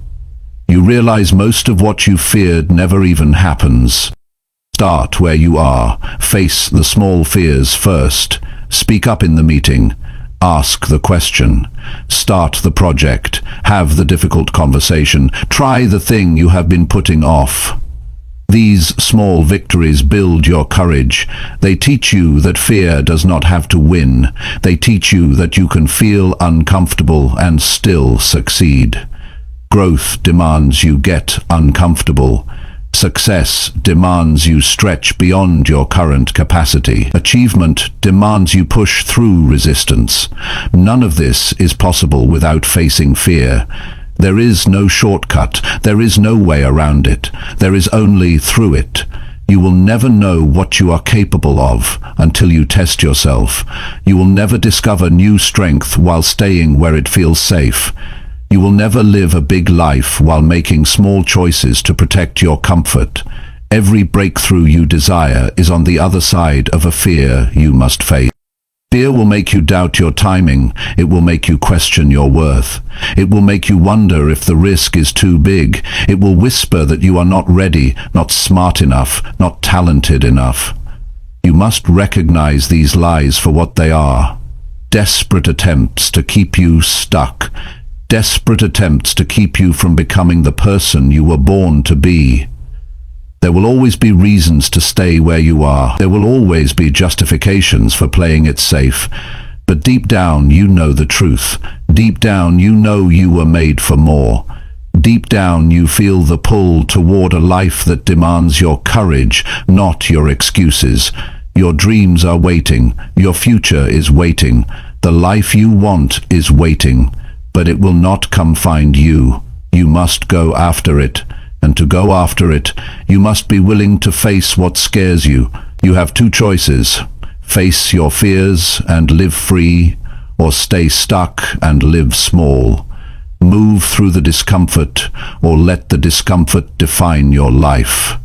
You realize most of what you feared never even happens. Start where you are. Face the small fears first. Speak up in the meeting. Ask the question. Start the project. Have the difficult conversation. Try the thing you have been putting off. These small victories build your courage. They teach you that fear does not have to win. They teach you that you can feel uncomfortable and still succeed. Growth demands you get uncomfortable. Success demands you stretch beyond your current capacity. Achievement demands you push through resistance. None of this is possible without facing fear. There is no shortcut. There is no way around it. There is only through it. You will never know what you are capable of until you test yourself. You will never discover new strength while staying where it feels safe. You will never live a big life while making small choices to protect your comfort. Every breakthrough you desire is on the other side of a fear you must face. Fear will make you doubt your timing. It will make you question your worth. It will make you wonder if the risk is too big. It will whisper that you are not ready, not smart enough, not talented enough. You must recognize these lies for what they are. Desperate attempts to keep you stuck. Desperate attempts to keep you from becoming the person you were born to be. There will always be reasons to stay where you are. There will always be justifications for playing it safe. But deep down, you know the truth. Deep down, you know you were made for more. Deep down, you feel the pull toward a life that demands your courage, not your excuses. Your dreams are waiting. Your future is waiting. The life you want is waiting. But it will not come find you. You must go after it. And to go after it, you must be willing to face what scares you. You have two choices. Face your fears and live free, or stay stuck and live small. Move through the discomfort, or let the discomfort define your life.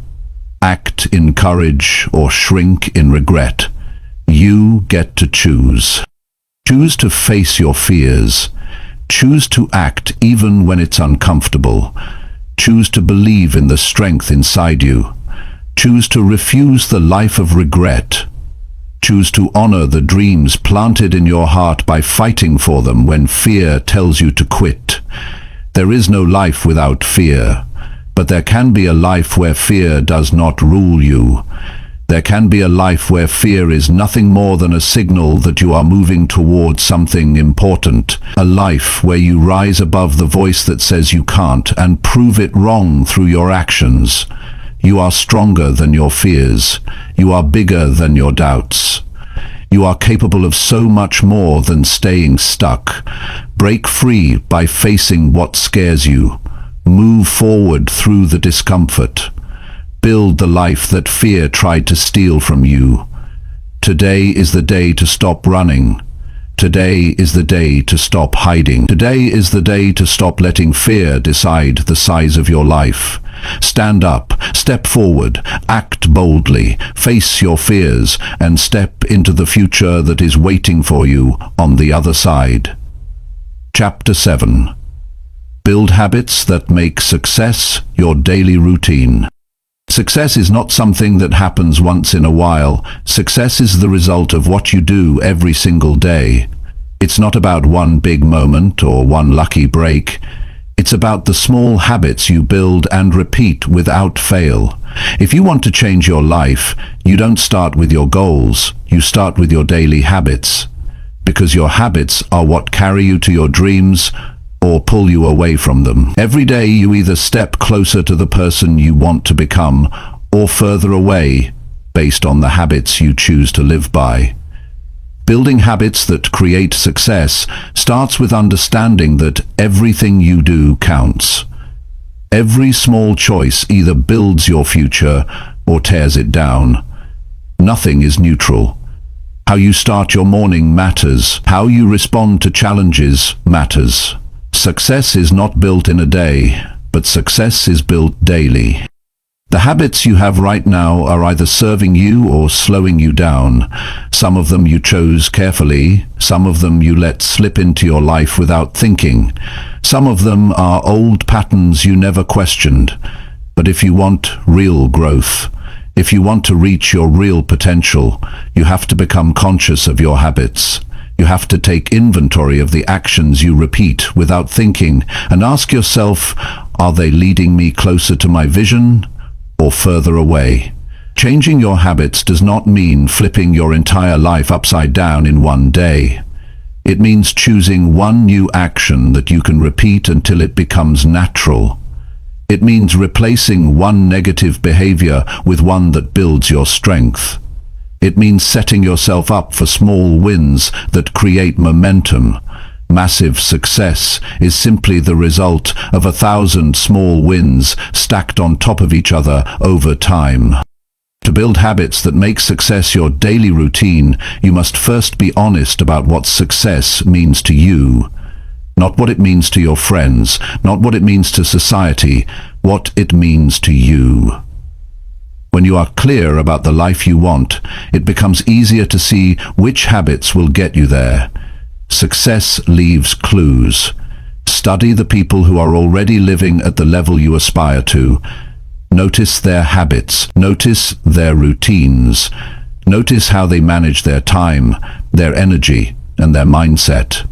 Act in courage or shrink in regret. You get to choose. Choose to face your fears. Choose to act even when it's uncomfortable. Choose to believe in the strength inside you. Choose to refuse the life of regret. Choose to honor the dreams planted in your heart by fighting for them when fear tells you to quit. There is no life without fear, but there can be a life where fear does not rule you. There can be a life where fear is nothing more than a signal that you are moving towards something important. A life where you rise above the voice that says you can't and prove it wrong through your actions. You are stronger than your fears. You are bigger than your doubts. You are capable of so much more than staying stuck. Break free by facing what scares you. Move forward through the discomfort. Build the life that fear tried to steal from you. Today is the day to stop running. Today is the day to stop hiding. Today is the day to stop letting fear decide the size of your life. Stand up, step forward, act boldly, face your fears, and step into the future that is waiting for you on the other side. Chapter 7. Build habits that make success your daily routine. Success is not something that happens once in a while. Success is the result of what you do every single day. It's not about one big moment or one lucky break. It's about the small habits you build and repeat without fail. If you want to change your life, you don't start with your goals. You start with your daily habits. Because your habits are what carry you to your dreams or pull you away from them. Every day you either step closer to the person you want to become or further away based on the habits you choose to live by. Building habits that create success starts with understanding that everything you do counts. Every small choice either builds your future or tears it down. Nothing is neutral. How you start your morning matters. How you respond to challenges matters. Success is not built in a day, but success is built daily. The habits you have right now are either serving you or slowing you down. Some of them you chose carefully, some of them you let slip into your life without thinking. Some of them are old patterns you never questioned. But if you want real growth, if you want to reach your real potential, you have to become conscious of your habits. You have to take inventory of the actions you repeat without thinking and ask yourself, are they leading me closer to my vision or further away? Changing your habits does not mean flipping your entire life upside down in one day. It means choosing one new action that you can repeat until it becomes natural. It means replacing one negative behavior with one that builds your strength. It means setting yourself up for small wins that create momentum. Massive success is simply the result of 1,000 small wins stacked on top of each other over time. To build habits that make success your daily routine, you must first be honest about what success means to you. Not what it means to your friends, not what it means to society, what it means to you. When you are clear about the life you want, it becomes easier to see which habits will get you there. Success leaves clues. Study the people who are already living at the level you aspire to. Notice their habits, notice their routines, notice how they manage their time, their energy, and their mindset.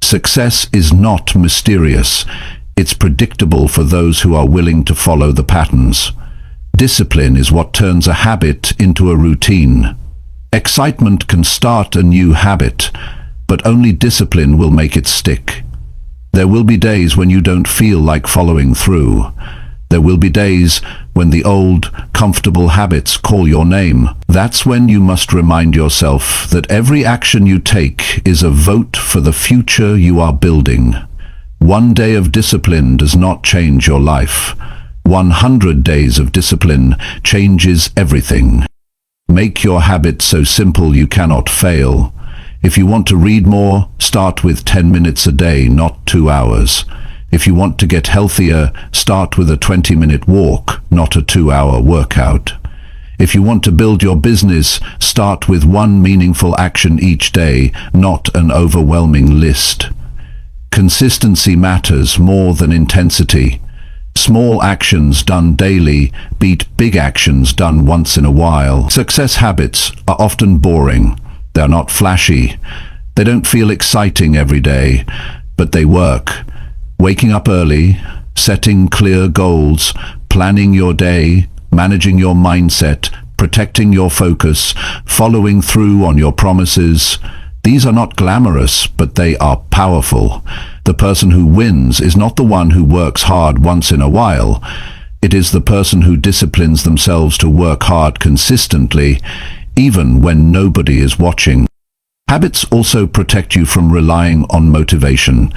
Success is not mysterious. It's predictable for those who are willing to follow the patterns. Discipline is what turns a habit into a routine. Excitement can start a new habit, but only discipline will make it stick. There will be days when you don't feel like following through. There will be days when the old, comfortable habits call your name. That's when you must remind yourself that every action you take is a vote for the future you are building. One day of discipline does not change your life. 100 days of discipline changes everything. Make your habits so simple you cannot fail. If you want to read more, start with 10 minutes a day, not 2 hours. If you want to get healthier, start with a 20-minute walk, not a 2-hour workout. If you want to build your business, start with one meaningful action each day, not an overwhelming list. Consistency matters more than intensity. Small actions done daily beat big actions done once in a while. Success habits are often boring. They're not flashy. They don't feel exciting every day, but they work. Waking up early, setting clear goals, planning your day, managing your mindset, protecting your focus, following through on your promises. These are not glamorous, but they are powerful. The person who wins is not the one who works hard once in a while. It is the person who disciplines themselves to work hard consistently, even when nobody is watching. Habits also protect you from relying on motivation.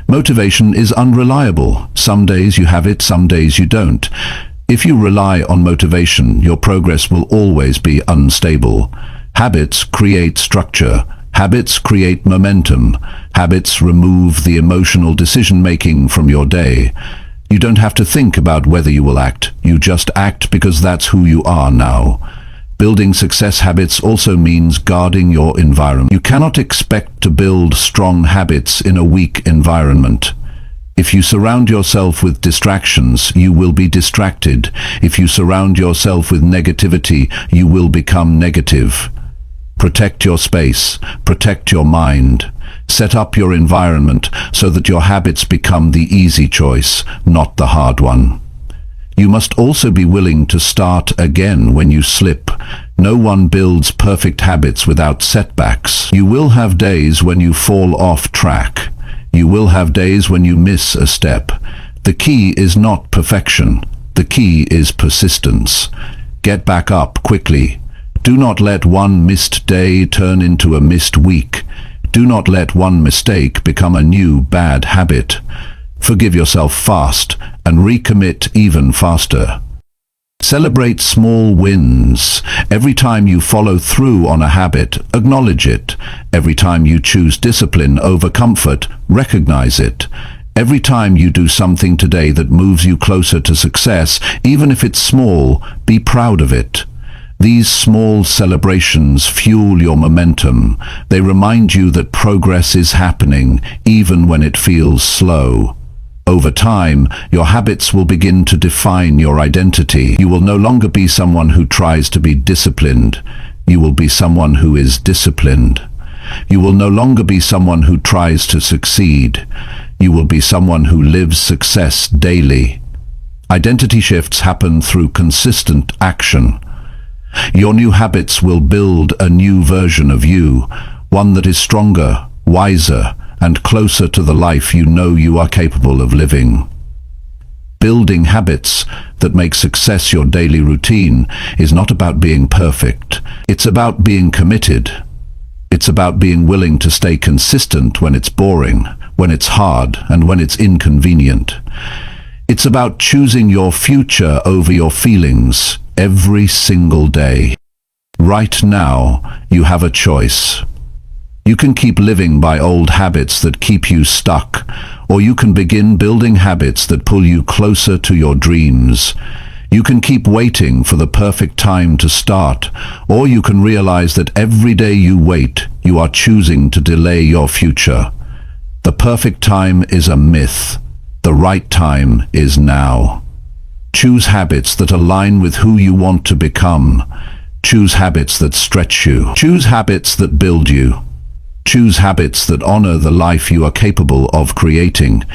Motivation is unreliable. Some days you have it, some days you don't. If you rely on motivation, your progress will always be unstable. Habits create structure. Habits create momentum. Habits remove the emotional decision-making from your day. You don't have to think about whether you will act. You just act because that's who you are now. Building success habits also means guarding your environment. You cannot expect to build strong habits in a weak environment. If you surround yourself with distractions, you will be distracted. If you surround yourself with negativity, you will become negative. Protect your space, protect your mind. Set up your environment so that your habits become the easy choice, not the hard one. You must also be willing to start again when you slip. No one builds perfect habits without setbacks. You will have days when you fall off track. You will have days when you miss a step. The key is not perfection. The key is persistence. Get back up quickly. Do not let one missed day turn into a missed week. Do not let one mistake become a new bad habit. Forgive yourself fast and recommit even faster. Celebrate small wins. Every time you follow through on a habit, acknowledge it. Every time you choose discipline over comfort, recognize it. Every time you do something today that moves you closer to success, even if it's small, be proud of it. These small celebrations fuel your momentum. They remind you that progress is happening, even when it feels slow. Over time, your habits will begin to define your identity. You will no longer be someone who tries to be disciplined. You will be someone who is disciplined. You will no longer be someone who tries to succeed. You will be someone who lives success daily. Identity shifts happen through consistent action. Your new habits will build a new version of you, one that is stronger, wiser, and closer to the life you know you are capable of living. Building habits that make success your daily routine is not about being perfect. It's about being committed. It's about being willing to stay consistent when it's boring, when it's hard, and when it's inconvenient. It's about choosing your future over your feelings every single day. Right now, you have a choice. You can keep living by old habits that keep you stuck, or you can begin building habits that pull you closer to your dreams. You can keep waiting for the perfect time to start, or you can realize that every day you wait, you are choosing to delay your future. The perfect time is a myth. The right time is now. Choose habits that align with who you want to become. Choose habits that stretch you. Choose habits that build you. Choose habits that honor the life you are capable of creating.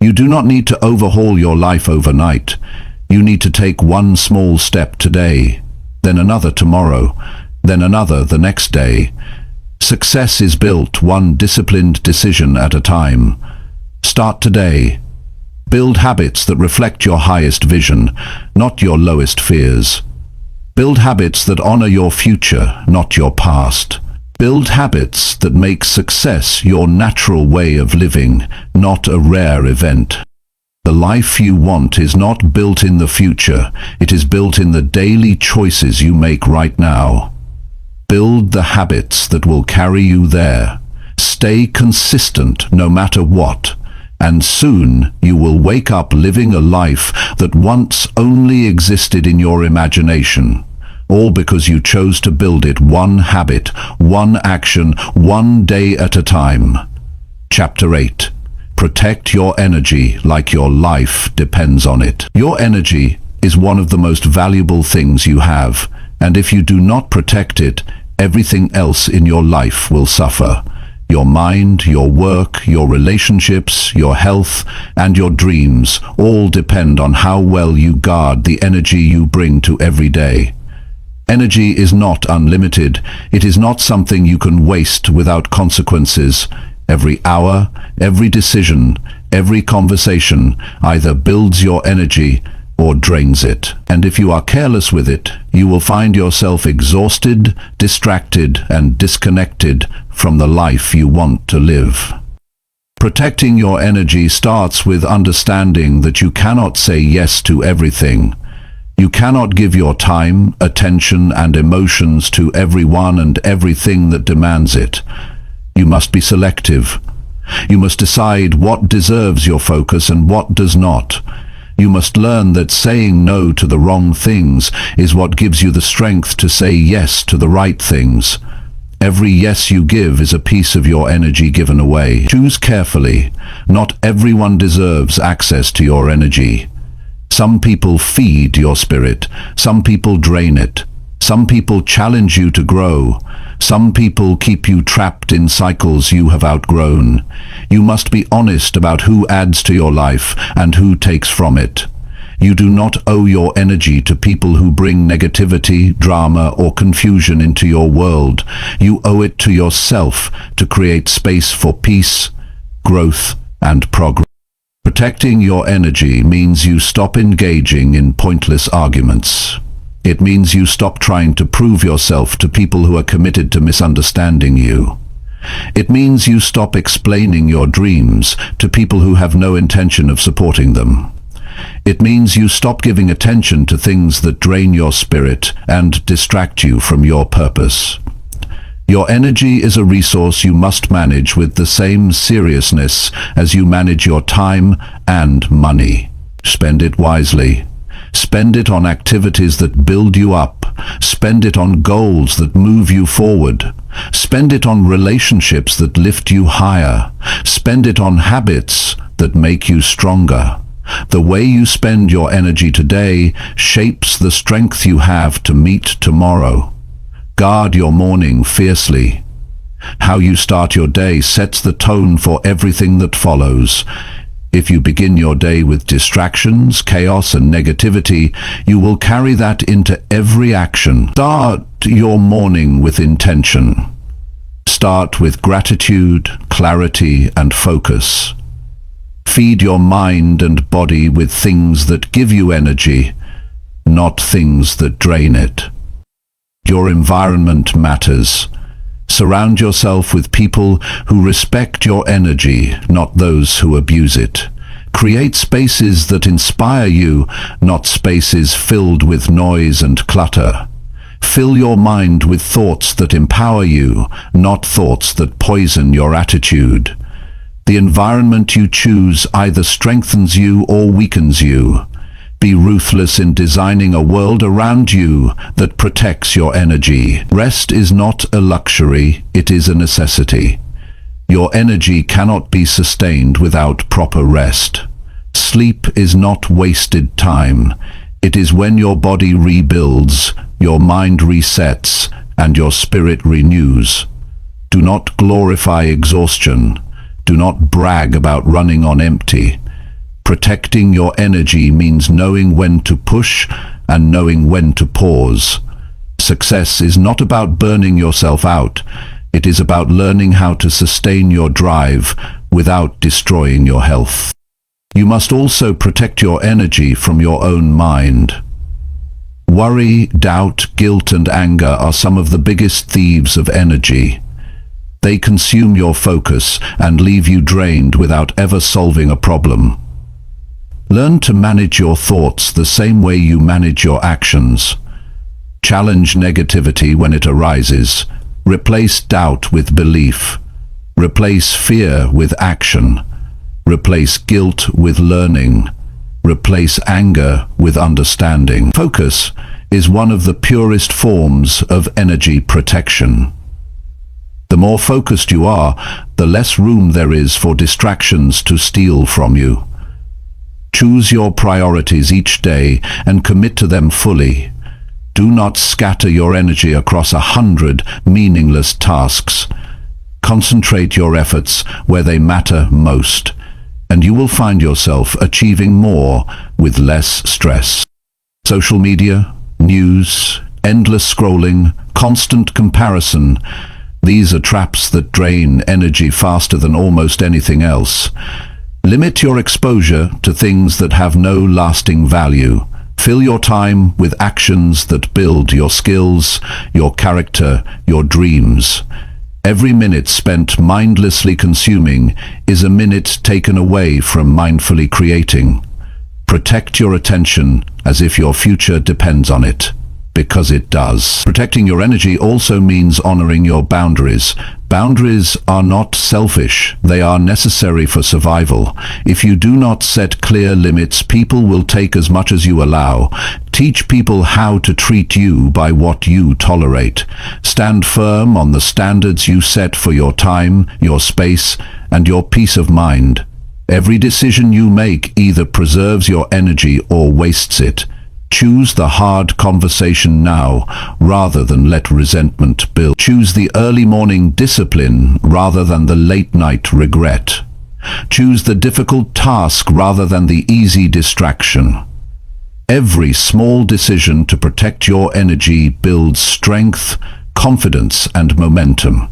You do not need to overhaul your life overnight. You need to take one small step today, then another tomorrow, then another the next day. Success is built one disciplined decision at a time. Start today. Build habits that reflect your highest vision, not your lowest fears. Build habits that honor your future, not your past. Build habits that make success your natural way of living, not a rare event. The life you want is not built in the future, it is built in the daily choices you make right now. Build the habits that will carry you there. Stay consistent no matter what, and soon you will wake up living a life that once only existed in your imagination. All because you chose to build it one habit, one action, one day at a time. Chapter 8. Protect your energy like your life depends on it. Your energy is one of the most valuable things you have, and if you do not protect it, everything else in your life will suffer. Your mind, your work, your relationships, your health, and your dreams all depend on how well you guard the energy you bring to every day. Energy is not unlimited. It is not something you can waste without consequences. Every hour, every decision, every conversation either builds your energy or drains it. And if you are careless with it, you will find yourself exhausted, distracted, and disconnected from the life you want to live. Protecting your energy starts with understanding that you cannot say yes to everything. You cannot give your time, attention, and emotions to everyone and everything that demands it. You must be selective. You must decide what deserves your focus and what does not. You must learn that saying no to the wrong things is what gives you the strength to say yes to the right things. Every yes you give is a piece of your energy given away. Choose carefully. Not everyone deserves access to your energy. Some people feed your spirit. Some people drain it. Some people challenge you to grow. Some people keep you trapped in cycles you have outgrown. You must be honest about who adds to your life and who takes from it. You do not owe your energy to people who bring negativity, drama, or confusion into your world. You owe it to yourself to create space for peace, growth, and progress. Protecting your energy means you stop engaging in pointless arguments. It means you stop trying to prove yourself to people who are committed to misunderstanding you. It means you stop explaining your dreams to people who have no intention of supporting them. It means you stop giving attention to things that drain your spirit and distract you from your purpose. Your energy is a resource you must manage with the same seriousness as you manage your time and money. Spend it wisely. Spend it on activities that build you up. Spend it on goals that move you forward. Spend it on relationships that lift you higher. Spend it on habits that make you stronger. The way you spend your energy today shapes the strength you have to meet tomorrow. Guard your morning fiercely. How you start your day sets the tone for everything that follows. If you begin your day with distractions, chaos, and negativity, you will carry that into every action. Start your morning with intention. Start with gratitude, clarity, and focus. Feed your mind and body with things that give you energy, not things that drain it. Your environment matters. Surround yourself with people who respect your energy, not those who abuse it. Create spaces that inspire you, not spaces filled with noise and clutter. Fill your mind with thoughts that empower you, not thoughts that poison your attitude. The environment you choose either strengthens you or weakens you. Be ruthless in designing a world around you that protects your energy. Rest is not a luxury, it is a necessity. Your energy cannot be sustained without proper rest. Sleep is not wasted time. It is when your body rebuilds, your mind resets, and your spirit renews. Do not glorify exhaustion. Do not brag about running on empty. Protecting your energy means knowing when to push and knowing when to pause. Success is not about burning yourself out. It is about learning how to sustain your drive without destroying your health. You must also protect your energy from your own mind. Worry, doubt, guilt, and anger are some of the biggest thieves of energy. They consume your focus and leave you drained without ever solving a problem. Learn to manage your thoughts the same way you manage your actions. Challenge negativity when it arises. Replace doubt with belief. Replace fear with action. Replace guilt with learning. Replace anger with understanding. Focus is one of the purest forms of energy protection. The more focused you are, the less room there is for distractions to steal from you. Choose your priorities each day and commit to them fully. Do not scatter your energy across 100 meaningless tasks. Concentrate your efforts where they matter most, and you will find yourself achieving more with less stress. Social media, news, endless scrolling, constant comparison, these are traps that drain energy faster than almost anything else. Limit your exposure to things that have no lasting value. Fill your time with actions that build your skills, your character, your dreams. Every minute spent mindlessly consuming is a minute taken away from mindfully creating. Protect your attention as if your future depends on it, because it does. Protecting your energy also means honoring your boundaries. Boundaries are not selfish, they are necessary for survival. If you do not set clear limits, people will take as much as you allow. Teach people how to treat you by what you tolerate. Stand firm on the standards you set for your time, your space, and your peace of mind. Every decision you make either preserves your energy or wastes it. Choose the hard conversation now, rather than let resentment build. Choose the early morning discipline rather than the late night regret. Choose the difficult task rather than the easy distraction. Every small decision to protect your energy builds strength, confidence, and momentum.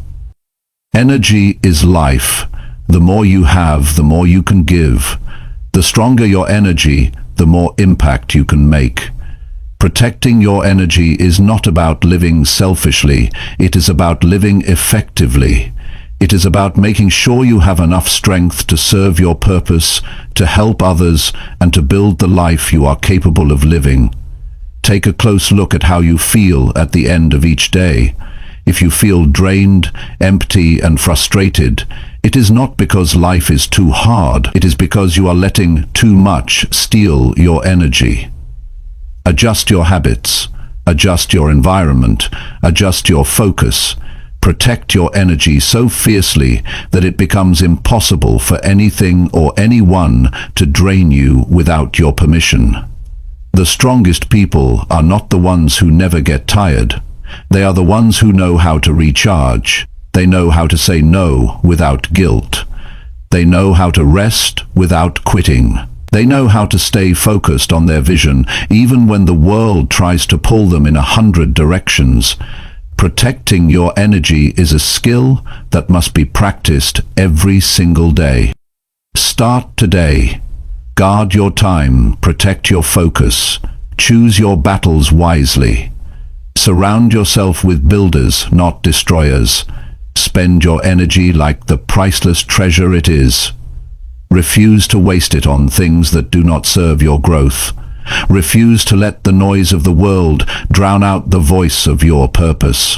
Energy is life. The more you have, the more you can give. The stronger your energy, the more impact you can make. Protecting your energy is not about living selfishly, it is about living effectively. It is about making sure you have enough strength to serve your purpose, to help others, and to build the life you are capable of living. Take a close look at how you feel at the end of each day. If you feel drained, empty, and frustrated, it is not because life is too hard. It is because you are letting too much steal your energy. Adjust your habits, adjust your environment, adjust your focus. Protect your energy so fiercely that it becomes impossible for anything or anyone to drain you without your permission. The strongest people are not the ones who never get tired. They are the ones who know how to recharge. They know how to say no without guilt. They know how to rest without quitting. They know how to stay focused on their vision even when the world tries to pull them in 100 directions. Protecting your energy is a skill that must be practiced every single day. Start today. Guard your time, protect your focus, choose your battles wisely. Surround yourself with builders, not destroyers. Spend your energy like the priceless treasure it is. Refuse to waste it on things that do not serve your growth. Refuse to let the noise of the world drown out the voice of your purpose.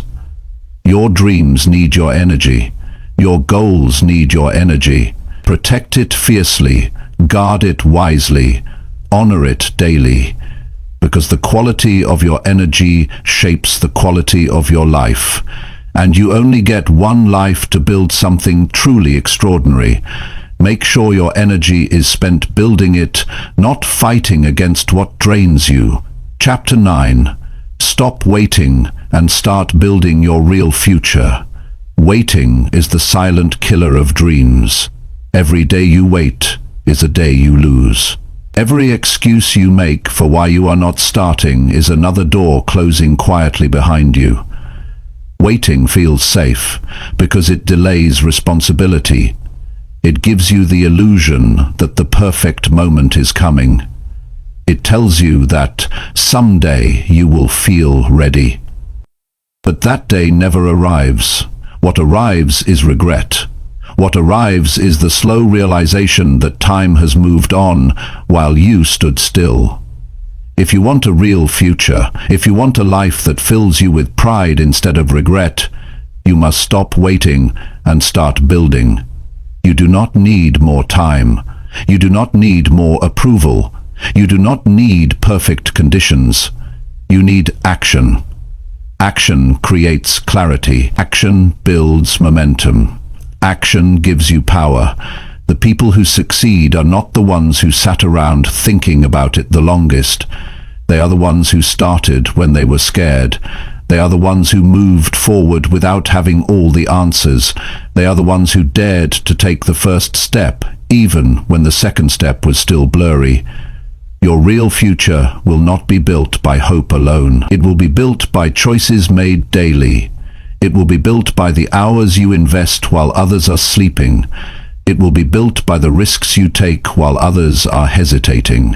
Your dreams need your energy. Your goals need your energy. Protect it fiercely, guard it wisely, honor it daily, because the quality of your energy shapes the quality of your life, and you only get one life to build something truly extraordinary. Make sure your energy is spent building it, not fighting against what drains you. Chapter 9. Stop waiting and start building your real future. Waiting is the silent killer of dreams. Every day you wait is a day you lose. Every excuse you make for why you are not starting is another door closing quietly behind you. Waiting feels safe because it delays responsibility. It gives you the illusion that the perfect moment is coming. It tells you that someday you will feel ready. But that day never arrives. What arrives is regret. What arrives is the slow realization that time has moved on while you stood still. If you want a real future, if you want a life that fills you with pride instead of regret, you must stop waiting and start building. You do not need more time. You do not need more approval. You do not need perfect conditions. You need action. Action creates clarity. Action builds momentum. Action gives you power. The people who succeed are not the ones who sat around thinking about it the longest. They are the ones who started when they were scared. They are the ones who moved forward without having all the answers. They are the ones who dared to take the first step, even when the second step was still blurry. Your real future will not be built by hope alone. It will be built by choices made daily. It will be built by the hours you invest while others are sleeping. It will be built by the risks you take while others are hesitating.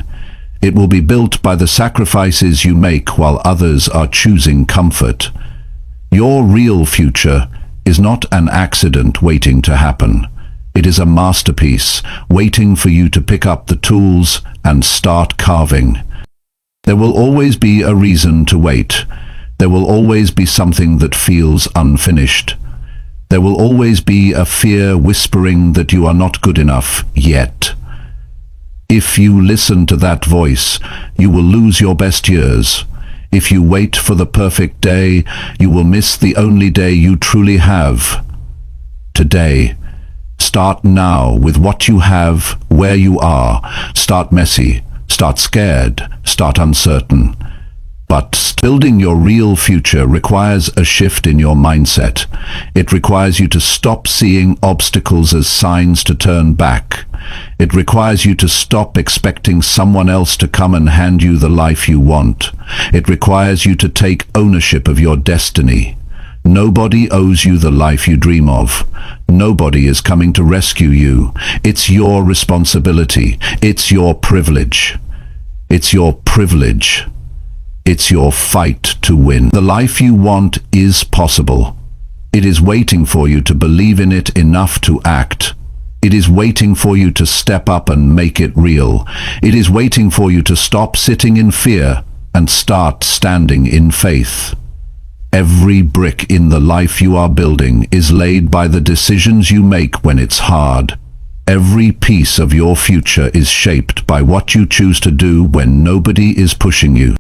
It will be built by the sacrifices you make while others are choosing comfort. Your real future is not an accident waiting to happen. It is a masterpiece waiting for you to pick up the tools and start carving. There will always be a reason to wait. There will always be something that feels unfinished. There will always be a fear whispering that you are not good enough yet. If you listen to that voice, you will lose your best years. If you wait for the perfect day, you will miss the only day you truly have. Today. Start now with what you have, where you are. Start messy, start scared, start uncertain. But building your real future requires a shift in your mindset. It requires you to stop seeing obstacles as signs to turn back. It requires you to stop expecting someone else to come and hand you the life you want. It requires you to take ownership of your destiny. Nobody owes you the life you dream of. Nobody is coming to rescue you. It's your responsibility. It's your privilege. It's your privilege. It's your fight to win. The life you want is possible. It is waiting for you to believe in it enough to act. It is waiting for you to step up and make it real. It is waiting for you to stop sitting in fear and start standing in faith. Every brick in the life you are building is laid by the decisions you make when it's hard. Every piece of your future is shaped by what you choose to do when nobody is pushing you.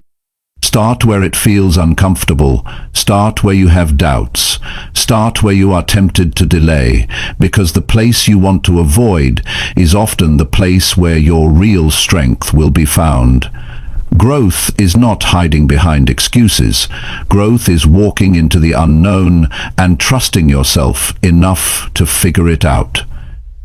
Start where it feels uncomfortable. Start where you have doubts. Start where you are tempted to delay, because the place you want to avoid is often the place where your real strength will be found. Growth is not hiding behind excuses. Growth is walking into the unknown and trusting yourself enough to figure it out.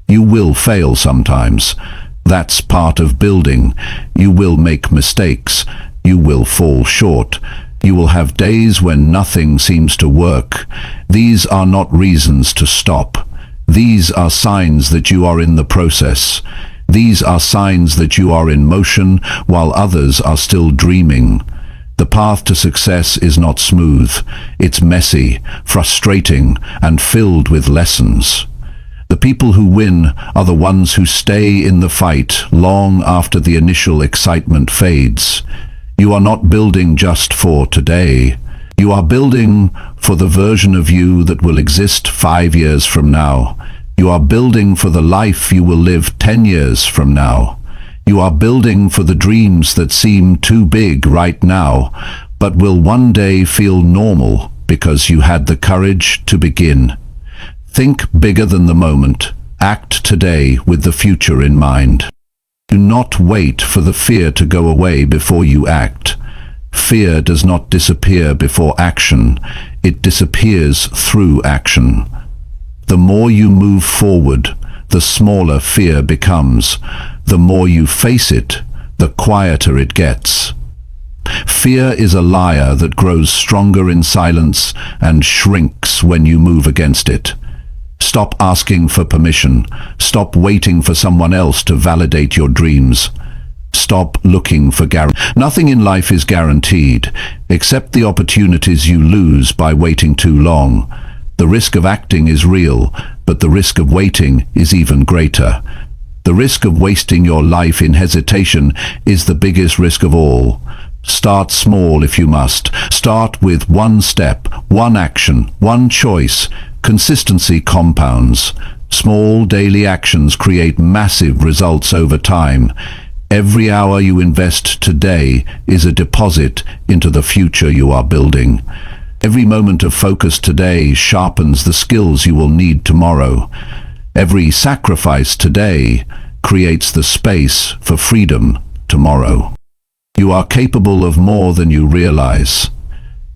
You will fail sometimes. That's part of building. You will make mistakes. You will fall short. You will have days when nothing seems to work. These are not reasons to stop. These are signs that you are in the process. These are signs that you are in motion while others are still dreaming. The path to success is not smooth. It's messy, frustrating, and filled with lessons. The people who win are the ones who stay in the fight long after the initial excitement fades. You are not building just for today. You are building for the version of you that will exist 5 years from now. You are building for the life you will live 10 years from now. You are building for the dreams that seem too big right now, but will one day feel normal because you had the courage to begin. Think bigger than the moment. Act today with the future in mind. Do not wait for the fear to go away before you act. Fear does not disappear before action. It disappears through action. The more you move forward, the smaller fear becomes. The more you face it, the quieter it gets. Fear is a liar that grows stronger in silence and shrinks when you move against it. Stop asking for permission. Stop waiting for someone else to validate your dreams. Stop looking for guarantees. Nothing in life is guaranteed, except the opportunities you lose by waiting too long. The risk of acting is real, but the risk of waiting is even greater. The risk of wasting your life in hesitation is the biggest risk of all. Start small if you must. Start with one step, one action, one choice. Consistency compounds. Small daily actions create massive results over time. Every hour you invest today is a deposit into the future you are building. Every moment of focus today sharpens the skills you will need tomorrow. Every sacrifice today creates the space for freedom tomorrow. You are capable of more than you realize.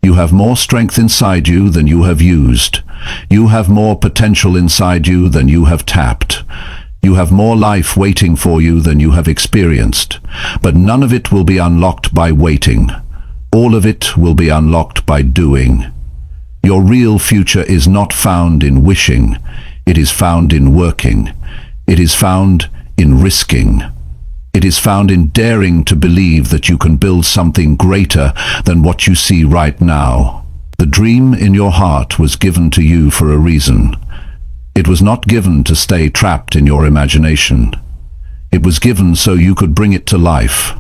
You have more strength inside you than you have used. You have more potential inside you than you have tapped. You have more life waiting for you than you have experienced. But none of it will be unlocked by waiting. All of it will be unlocked by doing. Your real future is not found in wishing. It is found in working. It is found in risking. It is found in daring to believe that you can build something greater than what you see right now. The dream in your heart was given to you for a reason. It was not given to stay trapped in your imagination. It was given so you could bring it to life.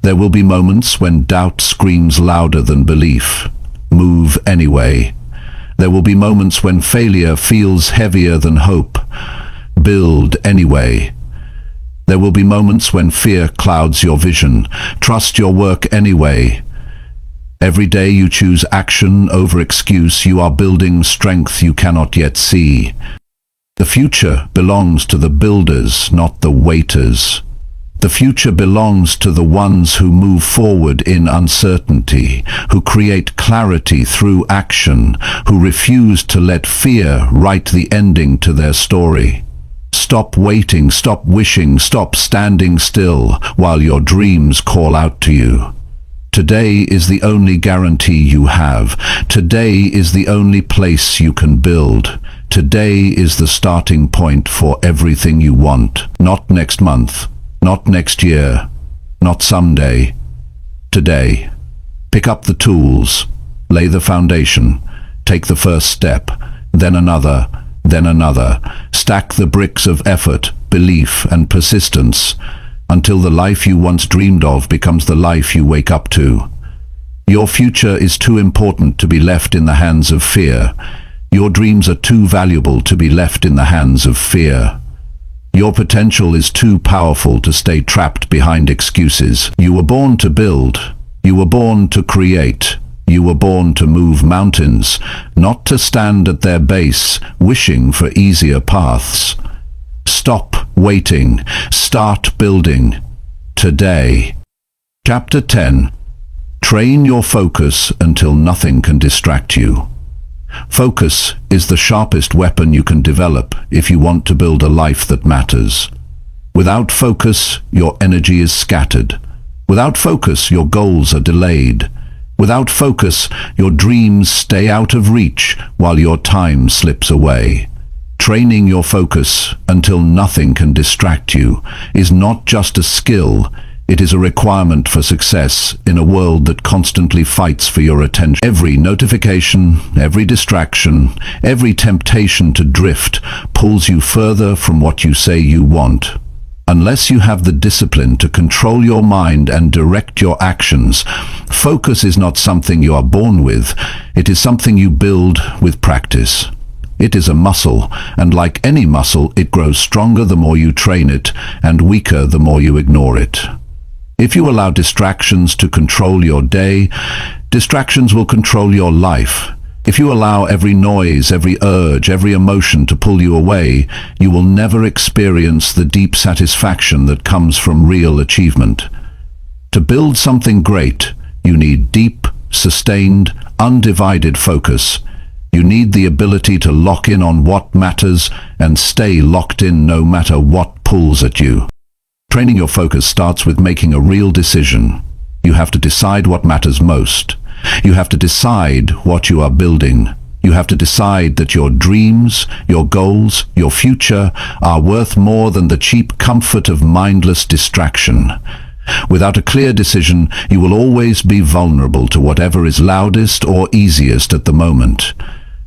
There will be moments when doubt screams louder than belief. Move anyway. There will be moments when failure feels heavier than hope. Build anyway. There will be moments when fear clouds your vision. Trust your work anyway. Every day you choose action over excuse, you are building strength you cannot yet see. The future belongs to the builders, not the waiters. The future belongs to the ones who move forward in uncertainty, who create clarity through action, who refuse to let fear write the ending to their story. Stop waiting, stop wishing, stop standing still while your dreams call out to you. Today is the only guarantee you have. Today is the only place you can build. Today is the starting point for everything you want. Not next month, not next year, not someday. Today. Pick up the tools, lay the foundation, take the first step, then another, then another. Stack the bricks of effort, belief, and persistence until the life you once dreamed of becomes the life you wake up to. Your future is too important to be left in the hands of fear. Your dreams are too valuable to be left in the hands of fear. Your potential is too powerful to stay trapped behind excuses. You were born to build. You were born to create. You were born to move mountains, not to stand at their base, wishing for easier paths. Stop waiting. Start building. Today. Chapter 10. Train your focus until nothing can distract you. Focus is the sharpest weapon you can develop if you want to build a life that matters. Without focus, your energy is scattered. Without focus, your goals are delayed. Without focus, your dreams stay out of reach while your time slips away. Training your focus until nothing can distract you is not just a skill, it is a requirement for success in a world that constantly fights for your attention. Every notification, every distraction, every temptation to drift pulls you further from what you say you want. Unless you have the discipline to control your mind and direct your actions, focus is not something you are born with, it is something you build with practice. It is a muscle, and like any muscle, it grows stronger the more you train it, and weaker the more you ignore it. If you allow distractions to control your day, distractions will control your life. If you allow every noise, every urge, every emotion to pull you away, you will never experience the deep satisfaction that comes from real achievement. To build something great, you need deep, sustained, undivided focus. You need the ability to lock in on what matters and stay locked in no matter what pulls at you. Training your focus starts with making a real decision. You have to decide what matters most. You have to decide what you are building. You have to decide that your dreams, your goals, your future are worth more than the cheap comfort of mindless distraction. Without a clear decision, you will always be vulnerable to whatever is loudest or easiest at the moment.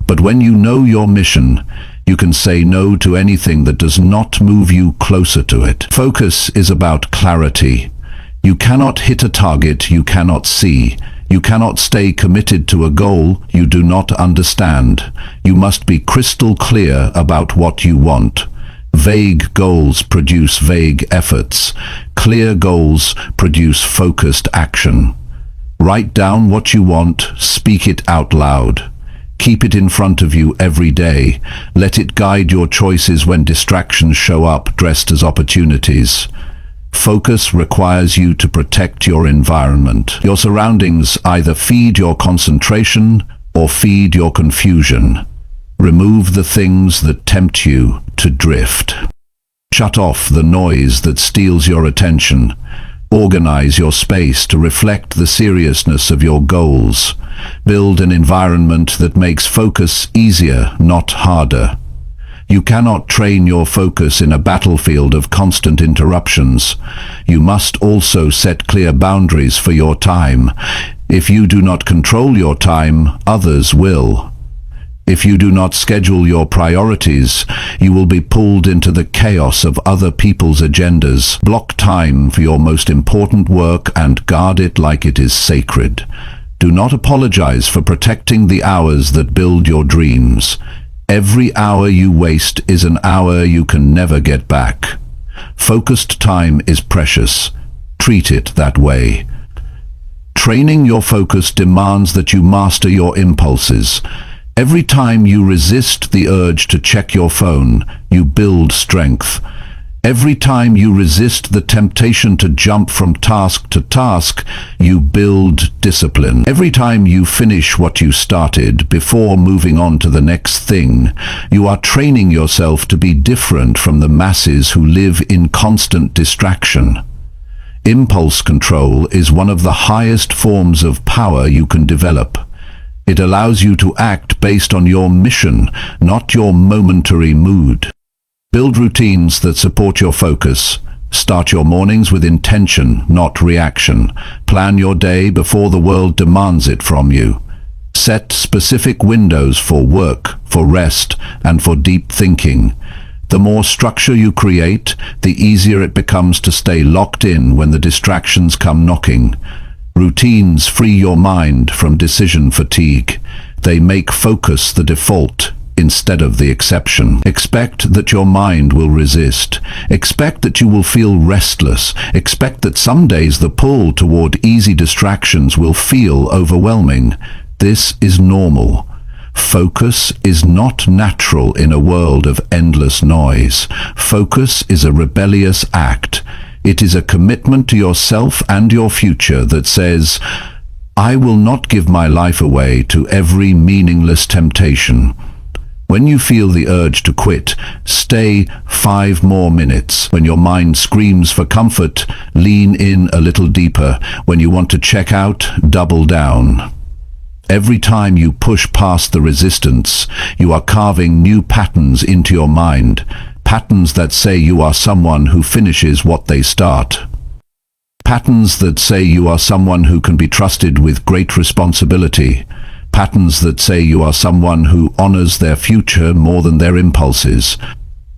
But when you know your mission, you can say no to anything that does not move you closer to it. Focus is about clarity. You cannot hit a target you cannot see. You cannot stay committed to a goal you do not understand. You must be crystal clear about what you want. Vague goals produce vague efforts. Clear goals produce focused action. Write down what you want, speak it out loud. Keep it in front of you every day. Let it guide your choices when distractions show up dressed as opportunities. Focus requires you to protect your environment. Your surroundings either feed your concentration or feed your confusion. Remove the things that tempt you to drift. Shut off the noise that steals your attention. Organize your space to reflect the seriousness of your goals. Build an environment that makes focus easier, not harder. You cannot train your focus in a battlefield of constant interruptions. You must also set clear boundaries for your time. If you do not control your time, others will. If you do not schedule your priorities, you will be pulled into the chaos of other people's agendas. Block time for your most important work and guard it like it is sacred. Do not apologize for protecting the hours that build your dreams. Every hour you waste is an hour you can never get back. Focused time is precious. Treat it that way. Training your focus demands that you master your impulses. Every time you resist the urge to check your phone, you build strength. Every time you resist the temptation to jump from task to task, you build discipline. Every time you finish what you started before moving on to the next thing, you are training yourself to be different from the masses who live in constant distraction. Impulse control is one of the highest forms of power you can develop. It allows you to act based on your mission, not your momentary mood. Build routines that support your focus. Start your mornings with intention, not reaction. Plan your day before the world demands it from you. Set specific windows for work, for rest, and for deep thinking. The more structure you create, the easier it becomes to stay locked in when the distractions come knocking. Routines free your mind from decision fatigue. They make focus the default instead of the exception. Expect that your mind will resist. Expect that you will feel restless. Expect that some days the pull toward easy distractions will feel overwhelming. This is normal. Focus is not natural in a world of endless noise. Focus is a rebellious act. It is a commitment to yourself and your future that says, I will not give my life away to every meaningless temptation. When you feel the urge to quit, stay 5 more minutes. When your mind screams for comfort, lean in a little deeper. When you want to check out, double down. Every time you push past the resistance, you are carving new patterns into your mind, patterns that say you are someone who finishes what they start. Patterns that say you are someone who can be trusted with great responsibility. Patterns that say you are someone who honors their future more than their impulses.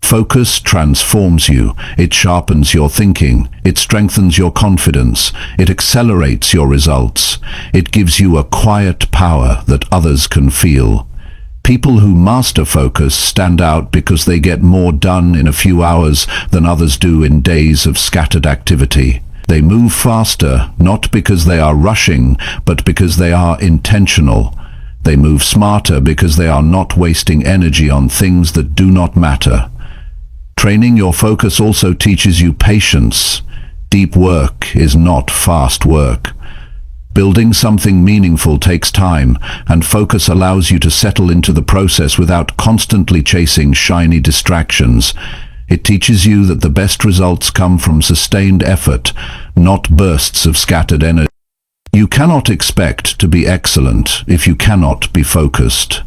Focus transforms you. It sharpens your thinking. It strengthens your confidence. It accelerates your results. It gives you a quiet power that others can feel. People who master focus stand out because they get more done in a few hours than others do in days of scattered activity. They move faster, not because they are rushing, but because they are intentional. They move smarter because they are not wasting energy on things that do not matter. Training your focus also teaches you patience. Deep work is not fast work. Building something meaningful takes time, and focus allows you to settle into the process without constantly chasing shiny distractions. It teaches you that the best results come from sustained effort, not bursts of scattered energy. You cannot expect to be excellent if you cannot be focused.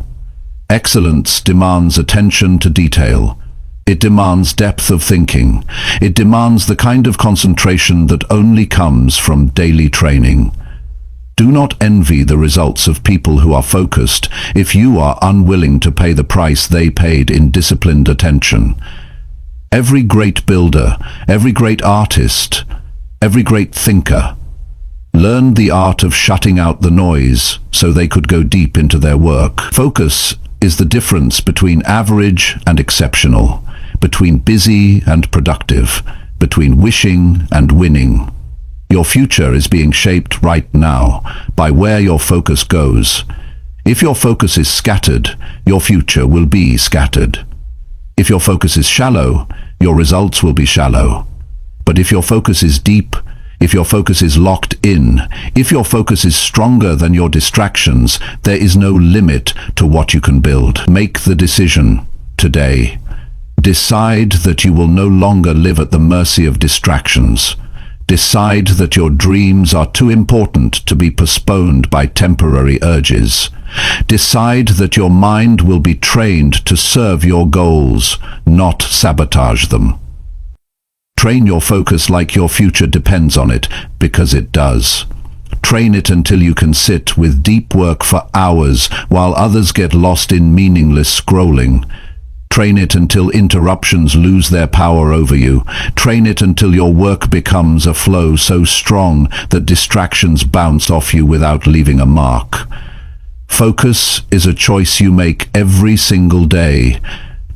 Excellence demands attention to detail. It demands depth of thinking. It demands the kind of concentration that only comes from daily training. Do not envy the results of people who are focused if you are unwilling to pay the price they paid in disciplined attention. Every great builder, every great artist, every great thinker learned the art of shutting out the noise so they could go deep into their work. Focus is the difference between average and exceptional, between busy and productive, between wishing and winning. Your future is being shaped right now by where your focus goes. If your focus is scattered, your future will be scattered. If your focus is shallow, your results will be shallow. But if your focus is deep, if your focus is locked in, if your focus is stronger than your distractions, there is no limit to what you can build. Make the decision today. Decide that you will no longer live at the mercy of distractions. Decide that your dreams are too important to be postponed by temporary urges. Decide that your mind will be trained to serve your goals, not sabotage them. Train your focus like your future depends on it, because it does. Train it until you can sit with deep work for hours while others get lost in meaningless scrolling. Train it until interruptions lose their power over you. Train it until your work becomes a flow so strong that distractions bounce off you without leaving a mark. Focus is a choice you make every single day.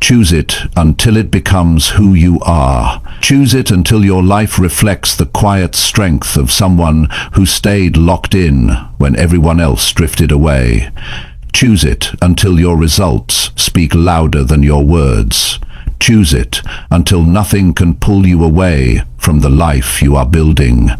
Choose it until it becomes who you are. Choose it until your life reflects the quiet strength of someone who stayed locked in when everyone else drifted away. Choose it until your results speak louder than your words. Choose it until nothing can pull you away from the life you are building.